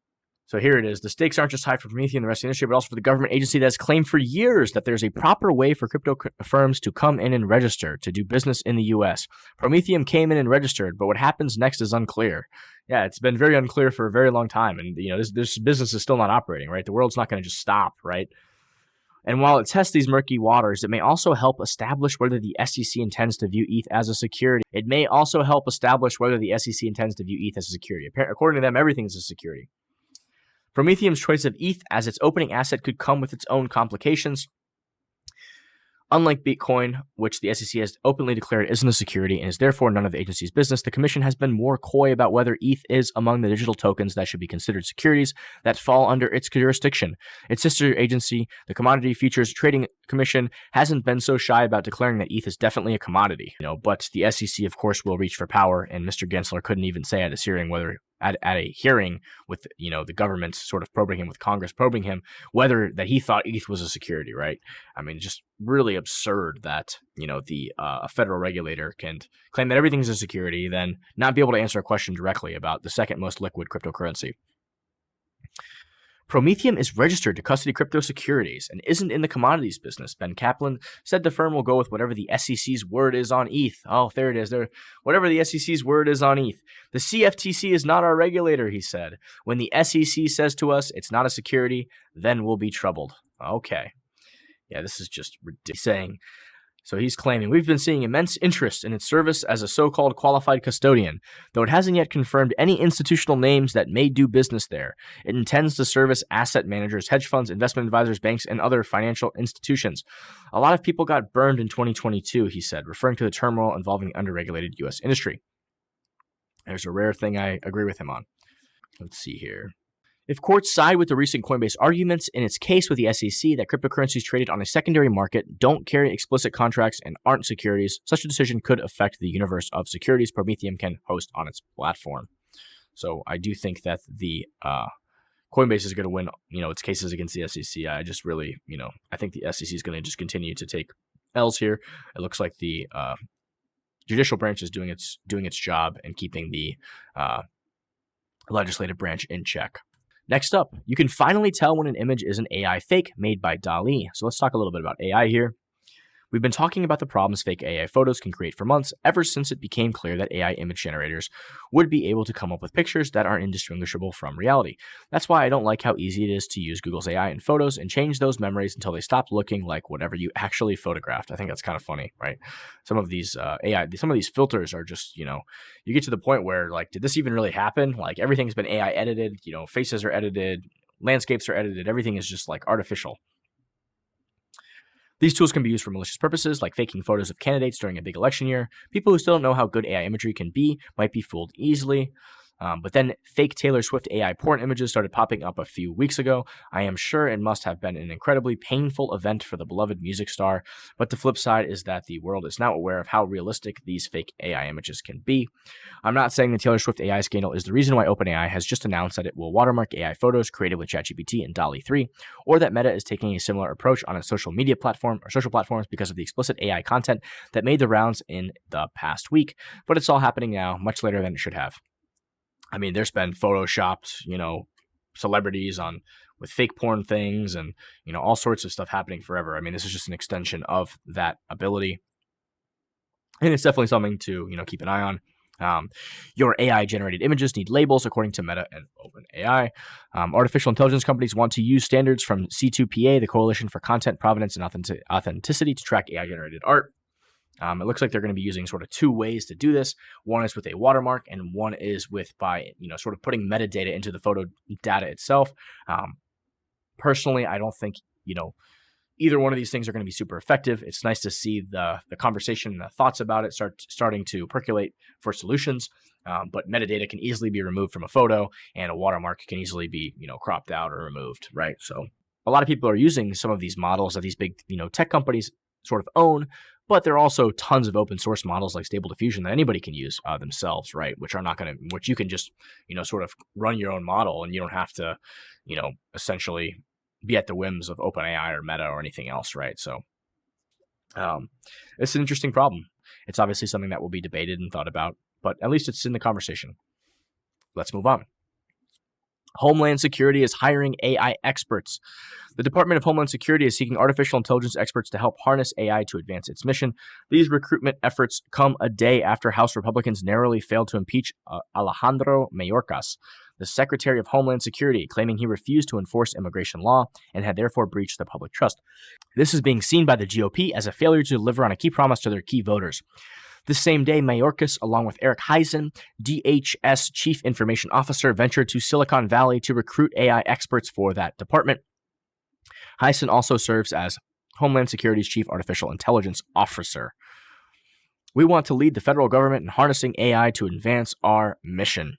So here it is. The stakes aren't just high for Prometheum and the rest of the industry, but also for the government agency that has claimed for years that there's a proper way for crypto firms to come in and register to do business in the U.S. Prometheum came in and registered, but what happens next is unclear. Yeah, it's been very unclear for a very long time, and this business is still not operating, right? The world's not going to just stop, right? And while it tests these murky waters, it may also help establish whether the SEC intends to view ETH as a security. According to them, everything is a security. Prometheum's choice of ETH as its opening asset could come with its own complications. Unlike Bitcoin, which the SEC has openly declared isn't a security and is therefore none of the agency's business, the Commission has been more coy about whether ETH is among the digital tokens that should be considered securities that fall under its jurisdiction. Its sister agency, the Commodity Futures Trading Commission, hasn't been so shy about declaring that ETH is definitely a commodity. But the SEC, of course, will reach for power, and Mr. Gensler couldn't even say at a hearing whether at a hearing with the government sort of probing him, with Congress probing him, whether that he thought ETH was a security, right? I mean, just really absurd that the federal regulator can claim that everything is a security, then not be able to answer a question directly about the second most liquid cryptocurrency. Prometheum is registered to custody crypto securities and isn't in the commodities business. Ben Kaplan said the firm will go with whatever the SEC's word is on ETH. Oh, there it is. Whatever the SEC's word is on ETH. The CFTC is not our regulator, he said. When the SEC says to us it's not a security, then we'll be troubled. Okay. Yeah, this is just ridiculous. So he's claiming, we've been seeing immense interest in its service as a so-called qualified custodian, though it hasn't yet confirmed any institutional names that may do business there. It intends to service asset managers, hedge funds, investment advisors, banks, and other financial institutions. A lot of people got burned in 2022, he said, referring to the turmoil involving the underregulated U.S. industry. There's a rare thing I agree with him on. Let's see here. If courts side with the recent Coinbase arguments in its case with the SEC that cryptocurrencies traded on a secondary market don't carry explicit contracts and aren't securities, such a decision could affect the universe of securities Prometheum can host on its platform. So I do think that the Coinbase is going to win, its cases against the SEC. I just really, I think the SEC is going to just continue to take L's here. It looks like the judicial branch is doing its job and keeping the legislative branch in check. Next up, you can finally tell when an image is an AI fake made by DALL-E. So let's talk a little bit about AI here. We've been talking about the problems fake AI photos can create for months, ever since it became clear that AI image generators would be able to come up with pictures that are indistinguishable from reality. That's why I don't like how easy it is to use Google's AI in photos and change those memories until they stop looking like whatever you actually photographed. I think that's kind of funny, right? Some of these some of these filters are just, you get to the point where, like, did this even really happen? Like, everything's been AI edited, faces are edited, landscapes are edited, everything is just like artificial. These tools can be used for malicious purposes, like faking photos of candidates during a big election year. People who still don't know how good AI imagery can be might be fooled easily. But then fake Taylor Swift AI porn images started popping up a few weeks ago. I am sure it must have been an incredibly painful event for the beloved music star. But the flip side is that the world is now aware of how realistic these fake AI images can be. I'm not saying the Taylor Swift AI scandal is the reason why OpenAI has just announced that it will watermark AI photos created with ChatGPT and DALL-E 3, or that Meta is taking a similar approach on its social media platform or social platforms because of the explicit AI content that made the rounds in the past week. But it's all happening now, much later than it should have. I mean, there's been photoshopped, celebrities with fake porn things and, all sorts of stuff happening forever. I mean, this is just an extension of that ability. And it's definitely something to, keep an eye on. Your AI-generated images need labels, according to Meta and OpenAI. Artificial intelligence companies want to use standards from C2PA, the Coalition for Content, Provenance, and Authenticity, to track AI-generated art. It looks like they're going to be using sort of two ways to do this. One is with a watermark, and one is by sort of putting metadata into the photo data itself. Personally, I don't think, either one of these things are going to be super effective. It's nice to see the conversation and the thoughts about it starting to percolate for solutions. But metadata can easily be removed from a photo, and a watermark can easily be, cropped out or removed, right? So a lot of people are using some of these models that these big, tech companies sort of own. But there are also tons of open source models like Stable Diffusion that anybody can use themselves, right? Which you can just, sort of run your own model, and you don't have to, essentially be at the whims of OpenAI or Meta or anything else, right? So it's an interesting problem. It's obviously something that will be debated and thought about, but at least it's in the conversation. Let's move on. Homeland Security is hiring AI experts. The Department of Homeland Security is seeking artificial intelligence experts to help harness AI to advance its mission. These recruitment efforts come a day after House Republicans narrowly failed to impeach Alejandro Mayorkas, the Secretary of Homeland Security, claiming he refused to enforce immigration law and had therefore breached the public trust. This is being seen by the GOP as a failure to deliver on a key promise to their key voters. The same day, Mayorkas, along with Eric Heisen, DHS Chief Information Officer, ventured to Silicon Valley to recruit AI experts for that department. Heisen also serves as Homeland Security's Chief Artificial Intelligence Officer. We want to lead the federal government in harnessing AI to advance our mission.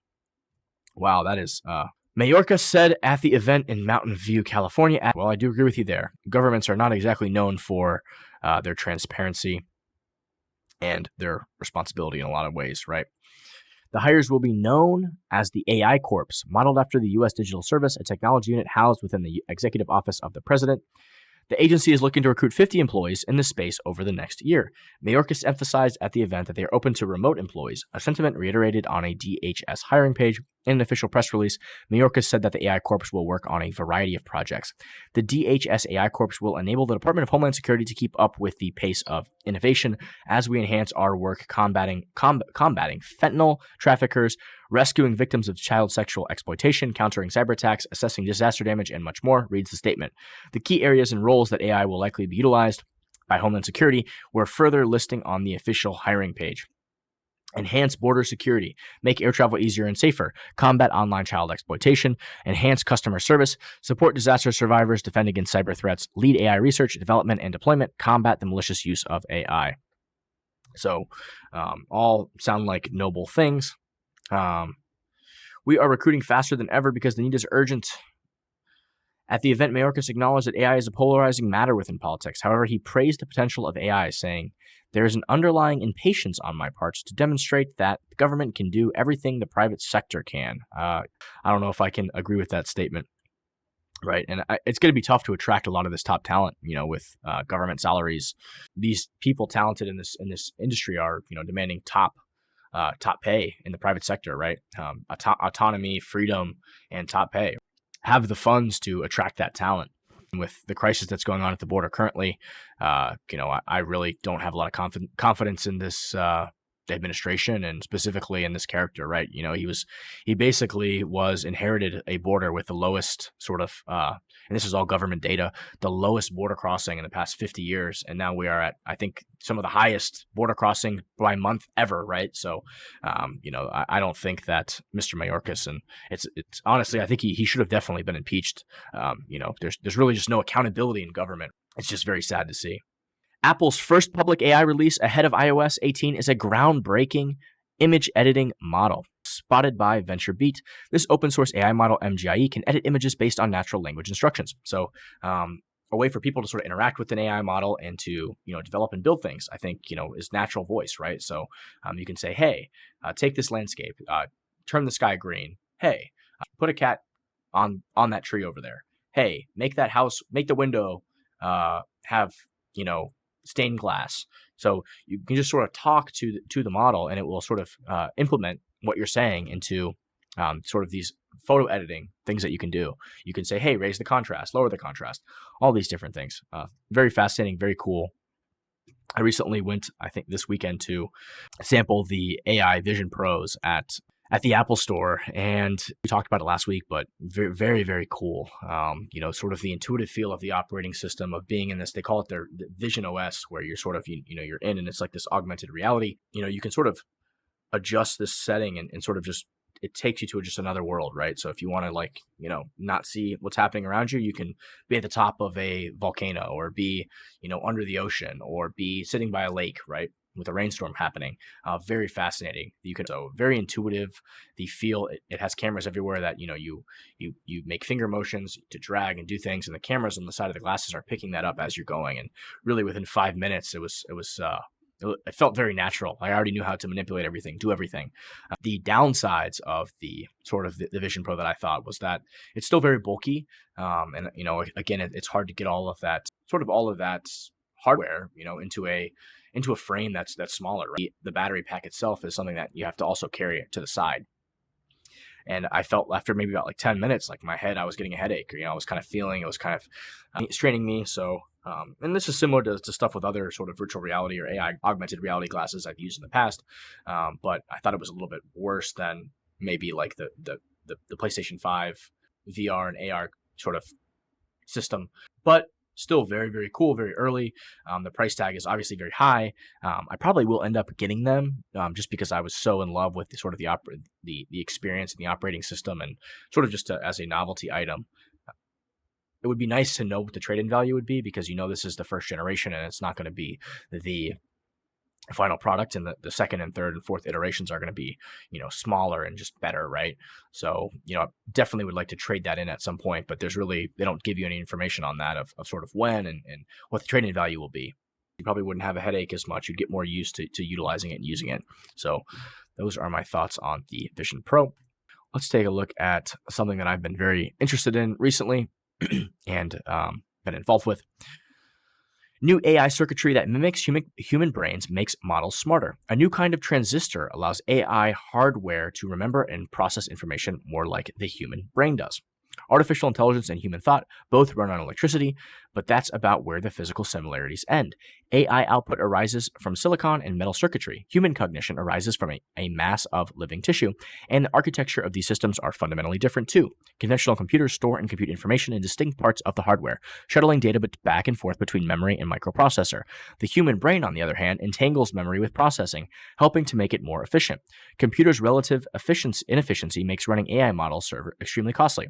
Wow, that is... Mayorkas said at the event in Mountain View, California, well, I do agree with you there. Governments are not exactly known for their transparency and their responsibility in a lot of ways, right? The hires will be known as the AI Corps, modeled after the U.S. Digital Service, a technology unit housed within the Executive Office of the President. The agency is looking to recruit 50 employees in this space over the next year. Mayorkas emphasized at the event that they are open to remote employees, a sentiment reiterated on a DHS hiring page In an official press release, Mayorkas said that the AI Corps will work on a variety of projects. The DHS AI Corps will enable the Department of Homeland Security to keep up with the pace of innovation as we enhance our work combating fentanyl traffickers, rescuing victims of child sexual exploitation, countering cyber attacks, assessing disaster damage, and much more, reads the statement. The key areas and roles that AI will likely be utilized by Homeland Security were further listing on the official hiring page. Enhance border security, make air travel easier and safer, combat online child exploitation, enhance customer service, support disaster survivors, defend against cyber threats, lead AI research, development, and deployment, combat the malicious use of AI. So, all sound like noble things. We are recruiting faster than ever because the need is urgent. At the event, Mayorkas acknowledged that AI is a polarizing matter within politics. However, he praised the potential of AI, saying, "There is an underlying impatience on my part to demonstrate that the government can do everything the private sector can." I don't know if I can agree with that statement, right? And it's going to be tough to attract a lot of this top talent, with government salaries. These people talented in this industry are, demanding top pay in the private sector, right? Autonomy, freedom, and top pay. Have the funds to attract that talent. With the crisis that's going on at the border currently, I really don't have a lot of confidence in this administration and specifically in this character, right? He basically inherited a border with the lowest sort of, and this is all government data, the lowest border crossing in the past 50 years. And now we are at, I think, some of the highest border crossing by month ever, right? So, I don't think that Mr. Mayorkas, and it's honestly, I think he should have definitely been impeached. There's really just no accountability in government. It's just very sad to see. Apple's first public AI release ahead of iOS 18 is a groundbreaking image editing model. Spotted by VentureBeat, this open source AI model, MGIE, can edit images based on natural language instructions. So, a way for people to sort of interact with an AI model and to, develop and build things, I think, is natural voice, right? So, you can say, hey, take this landscape, turn the sky green. Hey, put a cat on that tree over there. Hey, make the window have, stained glass. So you can just sort of talk to the model, and it will sort of implement what you're saying into sort of these photo editing things that you can do. You can say, hey, raise the contrast, lower the contrast, all these different things. Very fascinating, very cool. I recently went, I think this weekend, to sample the AI Vision Pros at the Apple Store, and we talked about it last week, but very, very, very cool. Sort of the intuitive feel of the operating system of being in this. They call it their Vision OS, where you're sort of you're in, and it's like this augmented reality. You can sort of adjust this setting and sort of just, it takes you to just another world, right? So if you want to not see what's happening around you, you can be at the top of a volcano, or be under the ocean, or be sitting by a lake, right, with a rainstorm happening. Very fascinating. So very intuitive. The feel, it has cameras everywhere that, you make finger motions to drag and do things, and the cameras on the side of the glasses are picking that up as you're going. And really within 5 minutes, it felt very natural. I already knew how to manipulate everything, do everything. The downsides of the sort of the Vision Pro that I thought was that it's still very bulky. And again, it's hard to get all of that hardware, into a frame that's smaller, right? The battery pack itself is something that you have to also carry it to the side. And I felt after maybe about 10 minutes, my head, I was getting a headache, or, I was kind of feeling, it was kind of straining me. So, and this is similar to stuff with other sort of virtual reality or AI augmented reality glasses I've used in the past. But I thought it was a little bit worse than maybe the PlayStation 5 VR and AR sort of system, but still very, very cool, very early. The price tag is obviously very high. I probably will end up getting them just because I was so in love with the experience and the operating system, and sort of just as a novelty item. It would be nice to know what the trade-in value would be, because this is the first generation, and it's not going to be the final product, and the second and third and fourth iterations are going to be smaller and just better, right? So definitely would like to trade that in at some point, but they don't give you any information on that of sort of when and what the trade-in value will be. You probably wouldn't have a headache as much. You'd get more used to utilizing it and using it. So those are my thoughts on the Vision Pro. Let's take a look at something that I've been very interested in recently and been involved with. New AI circuitry that mimics human brains makes models smarter. A new kind of transistor allows AI hardware to remember and process information more like the human brain does. Artificial intelligence and human thought both run on electricity, but that's about where the physical similarities end. AI output arises from silicon and metal circuitry. Human cognition arises from a mass of living tissue, and the architecture of these systems are fundamentally different too. Conventional computers store and compute information in distinct parts of the hardware, shuttling data back and forth between memory and microprocessor. The human brain, on the other hand, entangles memory with processing, helping to make it more efficient. Computers' relative inefficiency makes running AI models extremely costly.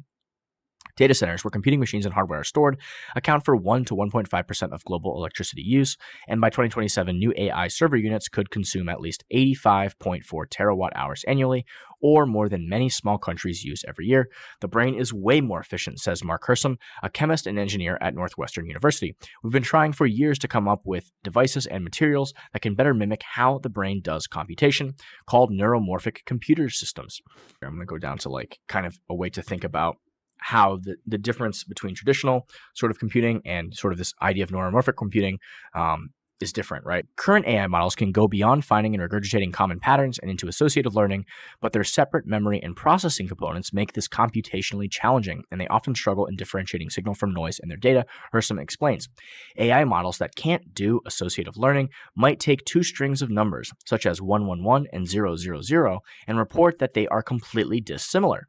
Data centers, where computing machines and hardware are stored, account for 1 to 1.5% of global electricity use, and by 2027, new AI server units could consume at least 85.4 terawatt hours annually, or more than many small countries use every year. The brain is way more efficient, says Mark Hersom, a chemist and engineer at Northwestern University. We've been trying for years to come up with devices and materials that can better mimic how the brain does computation, called neuromorphic computer systems. I'm going to go down to kind of a way to think about how the difference between traditional sort of computing and sort of this idea of neuromorphic computing is different, right? Current AI models can go beyond finding and regurgitating common patterns and into associative learning, but their separate memory and processing components make this computationally challenging, and they often struggle in differentiating signal from noise in their data, Hersom explains. AI models that can't do associative learning might take two strings of numbers, such as 111 and 000, and report that they are completely dissimilar.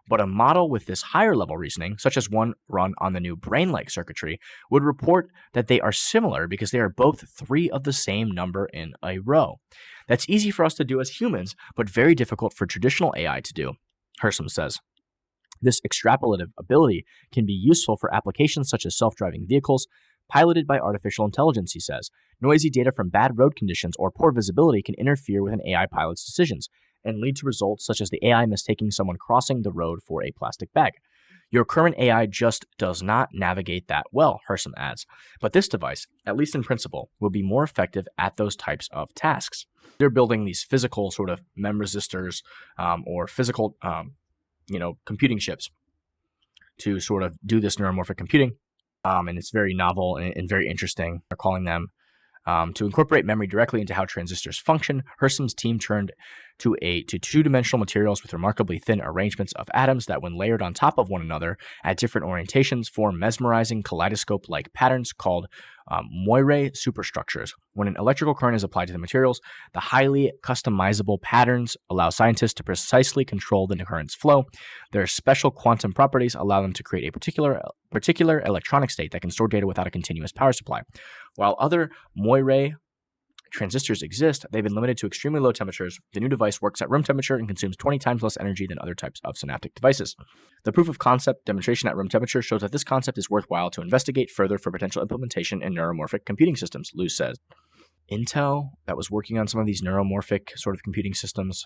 But a model with this higher level reasoning, such as one run on the new brain-like circuitry, would report that they are similar because they are both 3 of the same number in a row. That's easy for us to do as humans, but very difficult for traditional AI to do, Hersom says. This extrapolative ability can be useful for applications such as self-driving vehicles, piloted by artificial intelligence, he says. Noisy data from bad road conditions or poor visibility can interfere with an AI pilot's decisions and lead to results such as the AI mistaking someone crossing the road for a plastic bag. Your current AI just does not navigate that well, Hersom adds, but this device, at least in principle, will be more effective at those types of tasks. They're building these physical sort of mem resistors or physical computing chips to sort of do this neuromorphic computing, and it's very novel and very interesting. They're calling them to incorporate memory directly into how transistors function. Hersom's team turned to two-dimensional materials with remarkably thin arrangements of atoms that, when layered on top of one another at different orientations, form mesmerizing kaleidoscope-like patterns called moire superstructures. When an electrical current is applied to the materials, the highly customizable patterns allow scientists to precisely control the current's flow. Their special quantum properties allow them to create a particular electronic state that can store data without a continuous power supply. While other moire transistors exist, they've been limited to extremely low temperatures. The new device works at room temperature and consumes 20 times less energy than other types of synaptic devices. The proof of concept demonstration at room temperature shows that this concept is worthwhile to investigate further for potential implementation in neuromorphic computing systems, Luz says. Intel, that was working on some of these neuromorphic sort of computing systems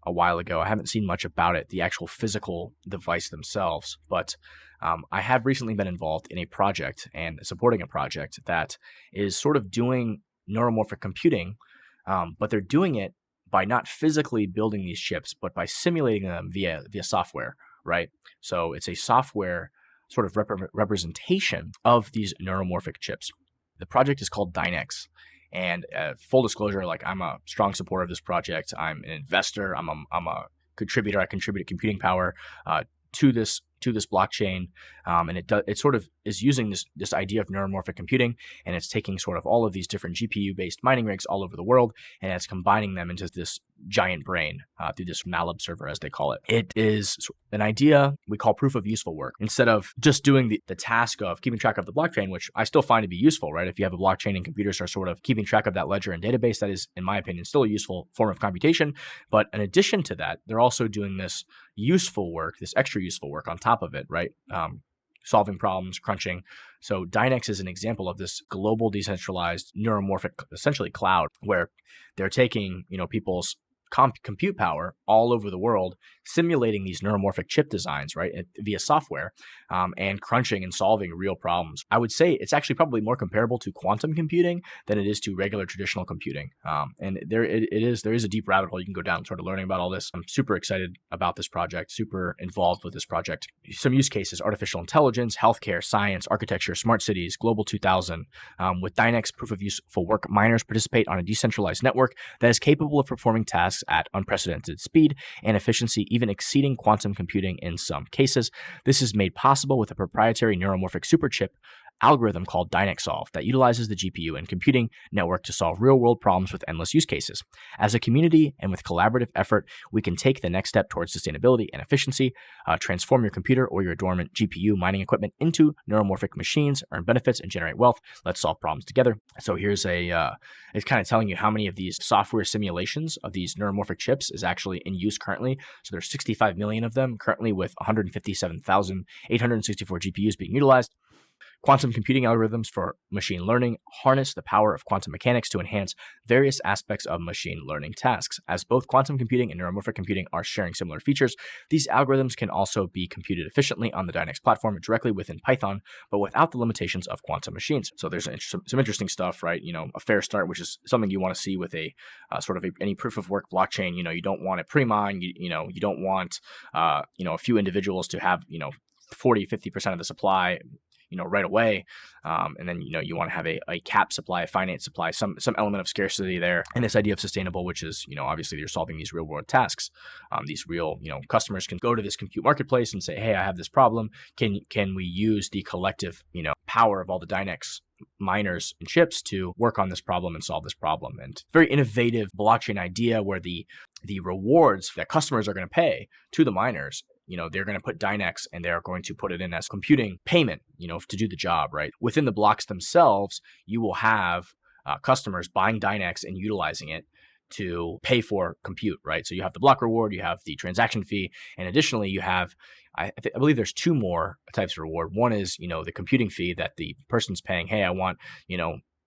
a while ago. I haven't seen much about it, the actual physical device themselves, but I have recently been involved in a project and supporting a project that is sort of doing neuromorphic computing, but they're doing it by not physically building these chips, but by simulating them via software, right? So it's a software sort of representation of these neuromorphic chips. The project is called Dynex. And full disclosure, I'm a strong supporter of this project. I'm an investor. I'm a contributor. I contribute computing power to this blockchain, and it sort of is using this idea of neuromorphic computing, and it's taking sort of all of these different GPU-based mining rigs all over the world, and it's combining them into this giant brain through this MATLAB server, as they call it. It is an idea we call proof of useful work. Instead of just doing the task of keeping track of the blockchain, which I still find to be useful, right? If you have a blockchain and computers are sort of keeping track of that ledger and database, that is, in my opinion, still a useful form of computation. But in addition to that, they're also doing this useful work, this extra useful work on top of it, right? Solving problems, crunching. So Dynex is an example of this global decentralized neuromorphic, essentially cloud, where they're taking, people's compute power all over the world, simulating these neuromorphic chip designs, right, via software, and crunching and solving real problems. I would say it's actually probably more comparable to quantum computing than it is to regular traditional computing. And there is a deep rabbit hole you can go down sort of learning about all this. I'm super excited about this project, super involved with this project. Some use cases: artificial intelligence, healthcare, science, architecture, smart cities, Global 2000. With Dynex proof of useful work, miners participate on a decentralized network that is capable of performing tasks at unprecedented speed and efficiency, even exceeding quantum computing in some cases. This is made possible with a proprietary neuromorphic superchip algorithm called DynexSolve that utilizes the GPU and computing network to solve real-world problems with endless use cases. As a community and with collaborative effort, we can take the next step towards sustainability and efficiency, transform your computer or your dormant GPU mining equipment into neuromorphic machines, earn benefits, and generate wealth. Let's solve problems together. So here's it's kind of telling you how many of these software simulations of these neuromorphic chips is actually in use currently. So there's 65 million of them currently, with 157,864 GPUs being utilized. Quantum computing algorithms for machine learning harness the power of quantum mechanics to enhance various aspects of machine learning tasks. As both quantum computing and neuromorphic computing are sharing similar features, these algorithms can also be computed efficiently on the Dynex platform directly within Python, but without the limitations of quantum machines. So there's some interesting stuff, right? A fair start, which is something you want to see with a any proof of work blockchain. You don't want a pre-mine. You don't want a few individuals to have 40-50% of the supply right away. And then, you want to have a cap supply, a finite supply, some element of scarcity there. And this idea of sustainable, which is, obviously you're solving these real world tasks. These real, customers can go to this compute marketplace and say, hey, I have this problem. Can we use the collective, power of all the Dynex miners and chips to work on this problem and solve this problem? And very innovative blockchain idea where the rewards that customers are going to pay to the miners, they're going to put Dynex and they're going to put it in as computing payment, to do the job, right? Within the blocks themselves, you will have customers buying Dynex and utilizing it to pay for compute, right? So you have the block reward, you have the transaction fee, and additionally you have, I believe there's two more types of reward. One is, the computing fee that the person's paying. Hey, I want,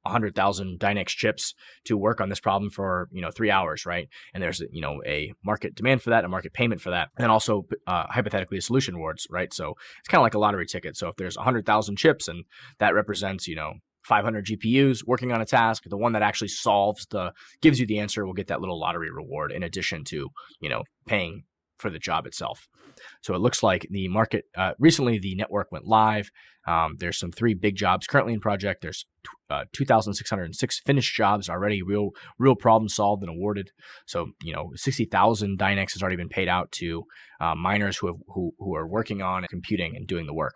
100,000 Dynex chips to work on this problem for 3 hours, right? And there's a market demand for that, a market payment for that, and then also hypothetically a solution rewards, right? So it's kind of like a lottery ticket. So if there's 100,000 chips and that represents 500 GPUs working on a task, the one that actually gives you the answer will get that little lottery reward in addition to paying for the job itself. So it looks like the market recently the network went live. There's some 3 big jobs currently in project. There's 2,606 finished jobs already, real problem solved and awarded. So 60,000 Dynex has already been paid out to miners who are working on computing and doing the work.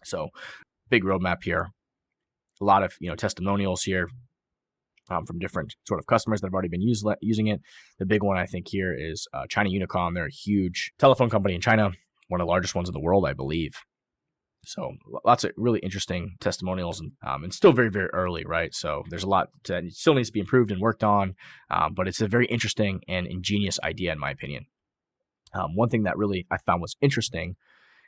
So big roadmap here. A lot of testimonials here. From different sort of customers that have already been using it. The big one I think here is China Unicom. They're a huge telephone company in China, one of the largest ones in the world, I believe. So lots of really interesting testimonials, and still very, very early, right? So there's a lot that still needs to be improved and worked on, but it's a very interesting and ingenious idea in my opinion. One thing that really I found was interesting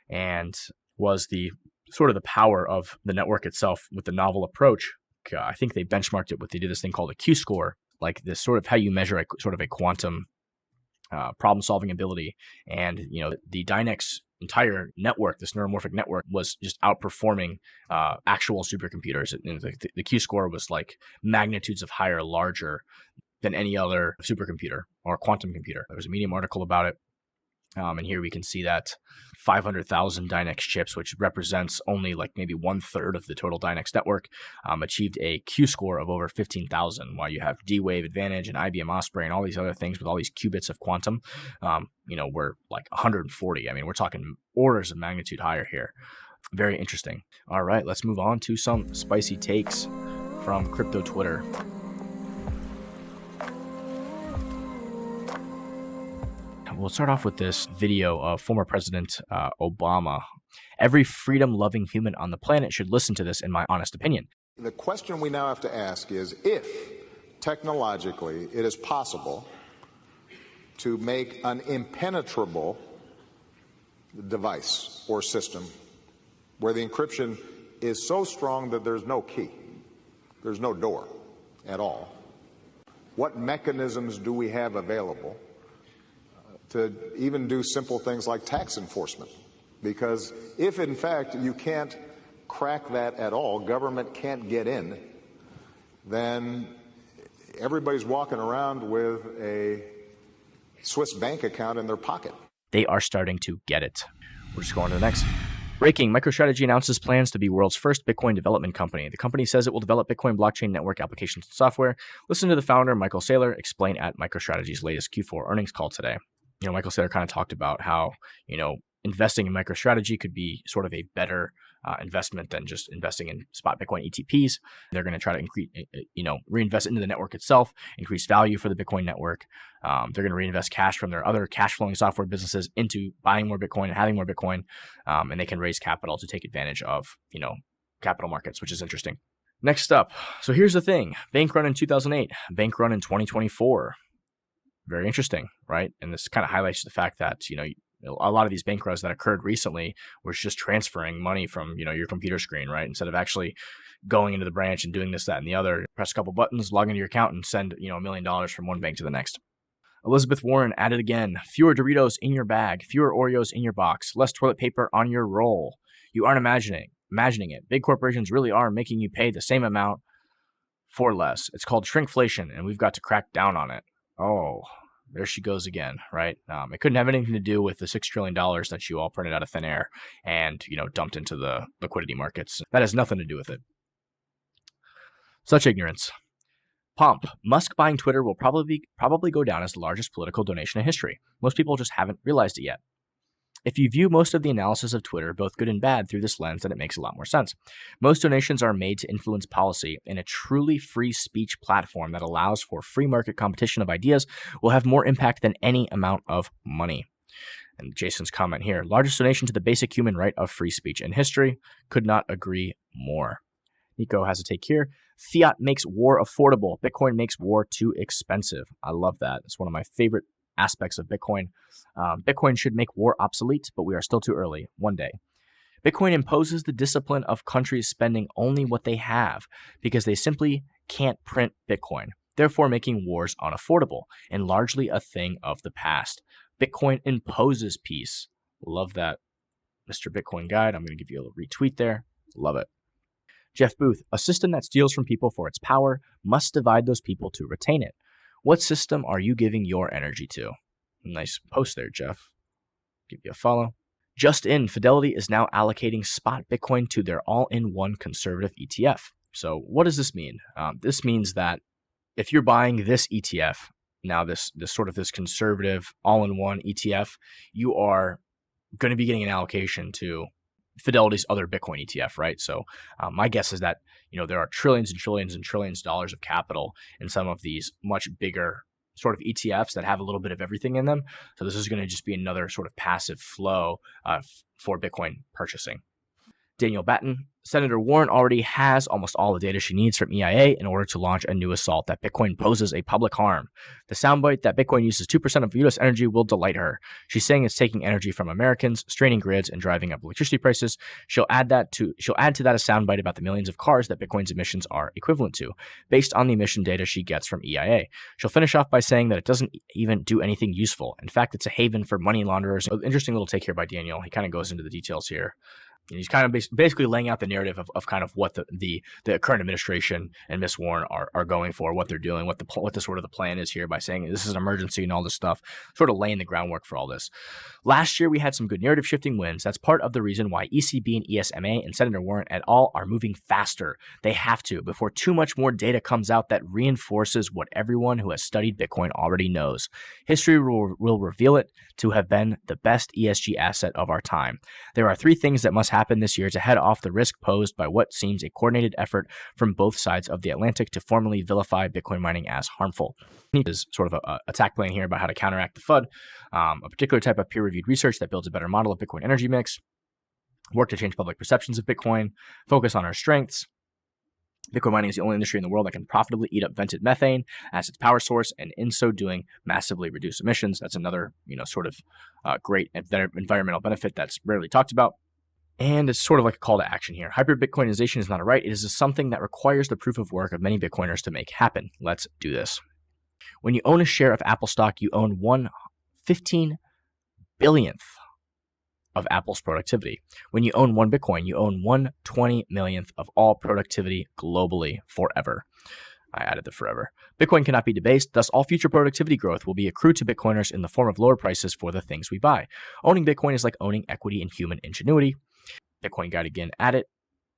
and was the sort of the power of the network itself with the novel approach. I think they benchmarked it with, they did this thing called a Q-score, like this sort of how you measure a quantum problem solving ability. And, the Dynex entire network, this neuromorphic network, was just outperforming actual supercomputers. And the Q-score was like magnitudes of higher, larger than any other supercomputer or quantum computer. There was a Medium article about it. And here we can see that 500,000 Dynex chips, which represents only like maybe 1/3 of the total Dynex network, achieved a Q-score of over 15,000, while you have D-Wave Advantage and IBM Osprey and all these other things with all these qubits of quantum, we're like 140. I mean, we're talking orders of magnitude higher here. Very interesting. All right, let's move on to some spicy takes from crypto Twitter. We'll start off with this video of former President Obama. Every freedom-loving human on the planet should listen to this, in my honest opinion. The question we now have to ask is if technologically it is possible to make an impenetrable device or system where the encryption is so strong that there's no key, there's no door at all. What mechanisms do we have available to even do simple things like tax enforcement? Because if, in fact, you can't crack that at all, government can't get in, then everybody's walking around with a Swiss bank account in their pocket. They are starting to get it. We're just going to the next. Breaking, MicroStrategy announces plans to be world's first Bitcoin development company. The company says it will develop Bitcoin blockchain network applications and software. Listen to the founder, Michael Saylor, explain at MicroStrategy's latest Q4 earnings call today. Michael Saylor kind of talked about how, investing in MicroStrategy could be sort of a better investment than just investing in spot Bitcoin ETPs. They're going to try to increase, reinvest into the network itself, increase value for the Bitcoin network. They're going to reinvest cash from their other cash flowing software businesses into buying more Bitcoin and having more Bitcoin. And they can raise capital to take advantage of, capital markets, which is interesting. Next up. So here's the thing. Bank run in 2008, bank run in 2024. Very interesting, right? And this kind of highlights the fact that, a lot of these bank runs that occurred recently was just transferring money from, your computer screen, right? Instead of actually going into the branch and doing this, that, and the other, press a couple buttons, log into your account and send, $1 million from one bank to the next. Elizabeth Warren added again, fewer Doritos in your bag, fewer Oreos in your box, less toilet paper on your roll. You aren't imagining it. Big corporations really are making you pay the same amount for less. It's called shrinkflation, and we've got to crack down on it. Oh, there she goes again, right? It couldn't have anything to do with the $6 trillion that you all printed out of thin air and, dumped into the liquidity markets. That has nothing to do with it. Such ignorance. Pomp. Musk buying Twitter will probably go down as the largest political donation in history. Most people just haven't realized it yet. If you view most of the analysis of Twitter, both good and bad, through this lens, then it makes a lot more sense. Most donations are made to influence policy, and a truly free speech platform that allows for free market competition of ideas will have more impact than any amount of money. And Jason's comment here, largest donation to the basic human right of free speech in history. Could not agree more. Nico has a take here. Fiat makes war affordable. Bitcoin makes war too expensive. I love that. It's one of my favorite aspects of Bitcoin. Bitcoin should make war obsolete, but we are still too early. One day. Bitcoin imposes the discipline of countries spending only what they have because they simply can't print Bitcoin, therefore making wars unaffordable and largely a thing of the past. Bitcoin imposes peace. Love that, Mr. Bitcoin Guide. I'm going to give you a little retweet there. Love it. Jeff Booth, a system that steals from people for its power must divide those people to retain it. What system are you giving your energy to? Nice post there, Jeff. Give you a follow. Just in, Fidelity is now allocating spot Bitcoin to their all-in-one conservative ETF. So what does this mean? This means that if you're buying this ETF, now this conservative all-in-one ETF, you are going to be getting an allocation to Fidelity's other Bitcoin ETF, right? So my guess is that, there are trillions and trillions and trillions of dollars of capital in some of these much bigger sort of ETFs that have a little bit of everything in them. So this is going to just be another sort of passive flow for Bitcoin purchasing. Daniel Batten, Senator Warren already has almost all the data she needs from EIA in order to launch a new assault that Bitcoin poses a public harm. The soundbite that Bitcoin uses 2% of U.S. energy will delight her. She's saying it's taking energy from Americans, straining grids, and driving up electricity prices. She'll add to that a soundbite about the millions of cars that Bitcoin's emissions are equivalent to, based on the emission data she gets from EIA. She'll finish off by saying that it doesn't even do anything useful. In fact, it's a haven for money launderers. Interesting little take here by Daniel. He kind of goes into the details here. And he's kind of basically laying out the narrative of kind of what the current administration and Miss Warren are going for, what they're doing, what the sort of the plan is here by saying this is an emergency and all this stuff, sort of laying the groundwork for all this. Last year, we had some good narrative shifting wins. That's part of the reason why ECB and ESMA and Senator Warren et al. Are moving faster. They have to before too much more data comes out that reinforces what everyone who has studied Bitcoin already knows. History will reveal it to have been the best ESG asset of our time. There are three things that must happen this year to head off the risk posed by what seems a coordinated effort from both sides of the Atlantic to formally vilify Bitcoin mining as harmful. Is sort of a attack plan here about how to counteract the FUD, a particular type of peer-reviewed research that builds a better model of Bitcoin energy mix, work to change public perceptions of Bitcoin, focus on our strengths. Bitcoin mining is the only industry in the world that can profitably eat up vented methane as its power source, and in so doing, massively reduce emissions. That's another, sort of great environmental benefit that's rarely talked about. And it's sort of like a call to action here. Hyper-Bitcoinization is not a right. It is something that requires the proof of work of many Bitcoiners to make happen. Let's do this. When you own a share of Apple stock, you own 1/15 billionth of Apple's productivity. When you own one Bitcoin, you own 1/20 millionth of all productivity globally forever. I added the forever. Bitcoin cannot be debased, thus all future productivity growth will be accrued to Bitcoiners in the form of lower prices for the things we buy. Owning Bitcoin is like owning equity in human ingenuity. Bitcoin Guide again at it.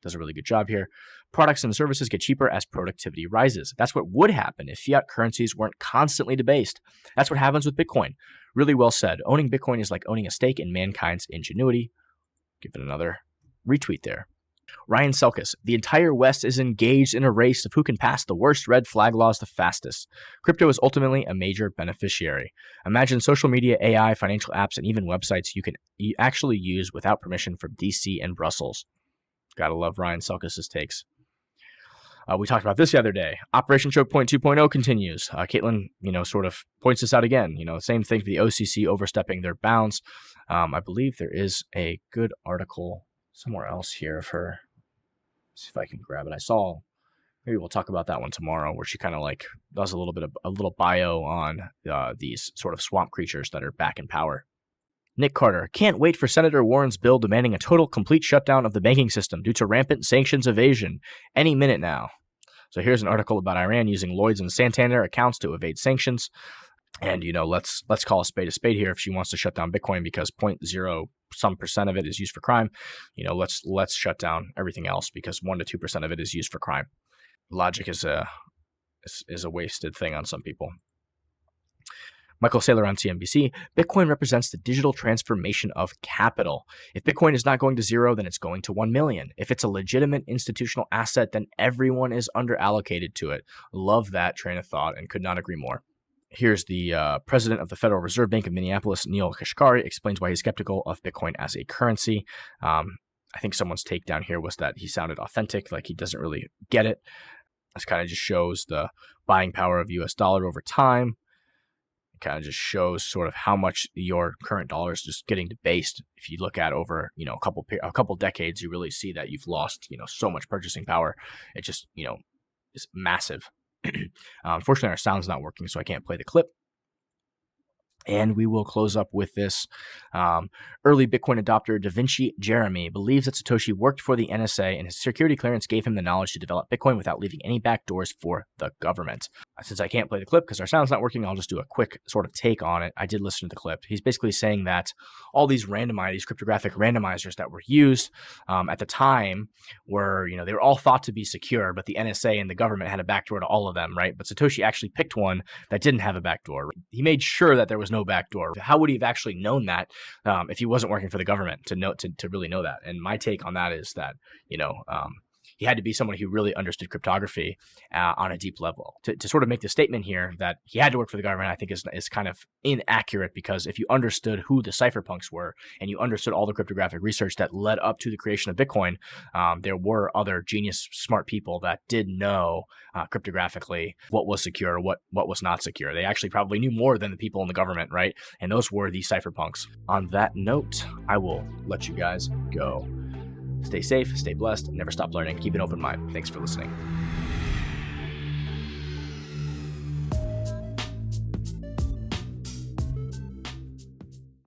Does a really good job here. Products and services get cheaper as productivity rises. That's what would happen if fiat currencies weren't constantly debased. That's what happens with Bitcoin. Really well said. Owning Bitcoin is like owning a stake in mankind's ingenuity. Give it another retweet there. Ryan Selkis, the entire West is engaged in a race of who can pass the worst red flag laws the fastest. Crypto is ultimately a major beneficiary. Imagine social media, AI, financial apps, and even websites you can actually use without permission from DC and Brussels. Gotta love Ryan Selkis' takes. We talked about this the other day. Operation Choke Point 2.0 continues. Caitlin, sort of points this out again. Same thing for the OCC overstepping their bounds. I believe there is a good article somewhere else here of her. Let's see if I can grab it. I saw, maybe we'll talk about that one tomorrow, where she kind of like does a little bio on these sort of swamp creatures that are back in power. Nick Carter, can't wait for Senator Warren's bill demanding a total complete shutdown of the banking system due to rampant sanctions evasion. Any minute now. So here's an article about Iran using Lloyd's and Santander accounts to evade sanctions. And, let's call a spade here. If she wants to shut down Bitcoin because 0.0% of it is used for crime, let's shut down everything else because 1 to 2% of it is used for crime. Logic is a wasted thing on some people. Michael Saylor on CNBC, Bitcoin represents the digital transformation of capital. If Bitcoin is not going to zero, then it's going to 1 million. If it's a legitimate institutional asset, then everyone is underallocated to it. Love that train of thought and could not agree more. Here's the president of the Federal Reserve Bank of Minneapolis, Neil Kashkari, explains why he's skeptical of Bitcoin as a currency. I think someone's take down here was that he sounded authentic, like he doesn't really get it. This kind of just shows the buying power of US dollar over time. It kind of just shows sort of how much your current dollar is just getting debased. If you look at over, a couple decades, you really see that you've lost, so much purchasing power. It just, is massive. Unfortunately, our sound's not working, so I can't play the clip. And we will close up with this. Early Bitcoin adopter Da Vinci Jeremy believes that Satoshi worked for the NSA and his security clearance gave him the knowledge to develop Bitcoin without leaving any backdoors for the government. Since I can't play the clip because our sound's not working, I'll just do a quick sort of take on it. I did listen to the clip. He's basically saying that all these cryptographic randomizers that were used at the time were, they were all thought to be secure, but the NSA and the government had a backdoor to all of them, right? But Satoshi actually picked one that didn't have a backdoor. He made sure that there was no backdoor. How would he have actually known that if he wasn't working for the government to really know that? And my take on that is that, he had to be someone who really understood cryptography on a deep level. To sort of make the statement here that he had to work for the government, I think is kind of inaccurate, because if you understood who the cypherpunks were and you understood all the cryptographic research that led up to the creation of Bitcoin, there were other genius, smart people that did know cryptographically what was secure, what was not secure. They actually probably knew more than the people in the government, right? And those were the cypherpunks. On that note, I will let you guys go. Stay safe, stay blessed, never stop learning, keep an open mind. Thanks for listening.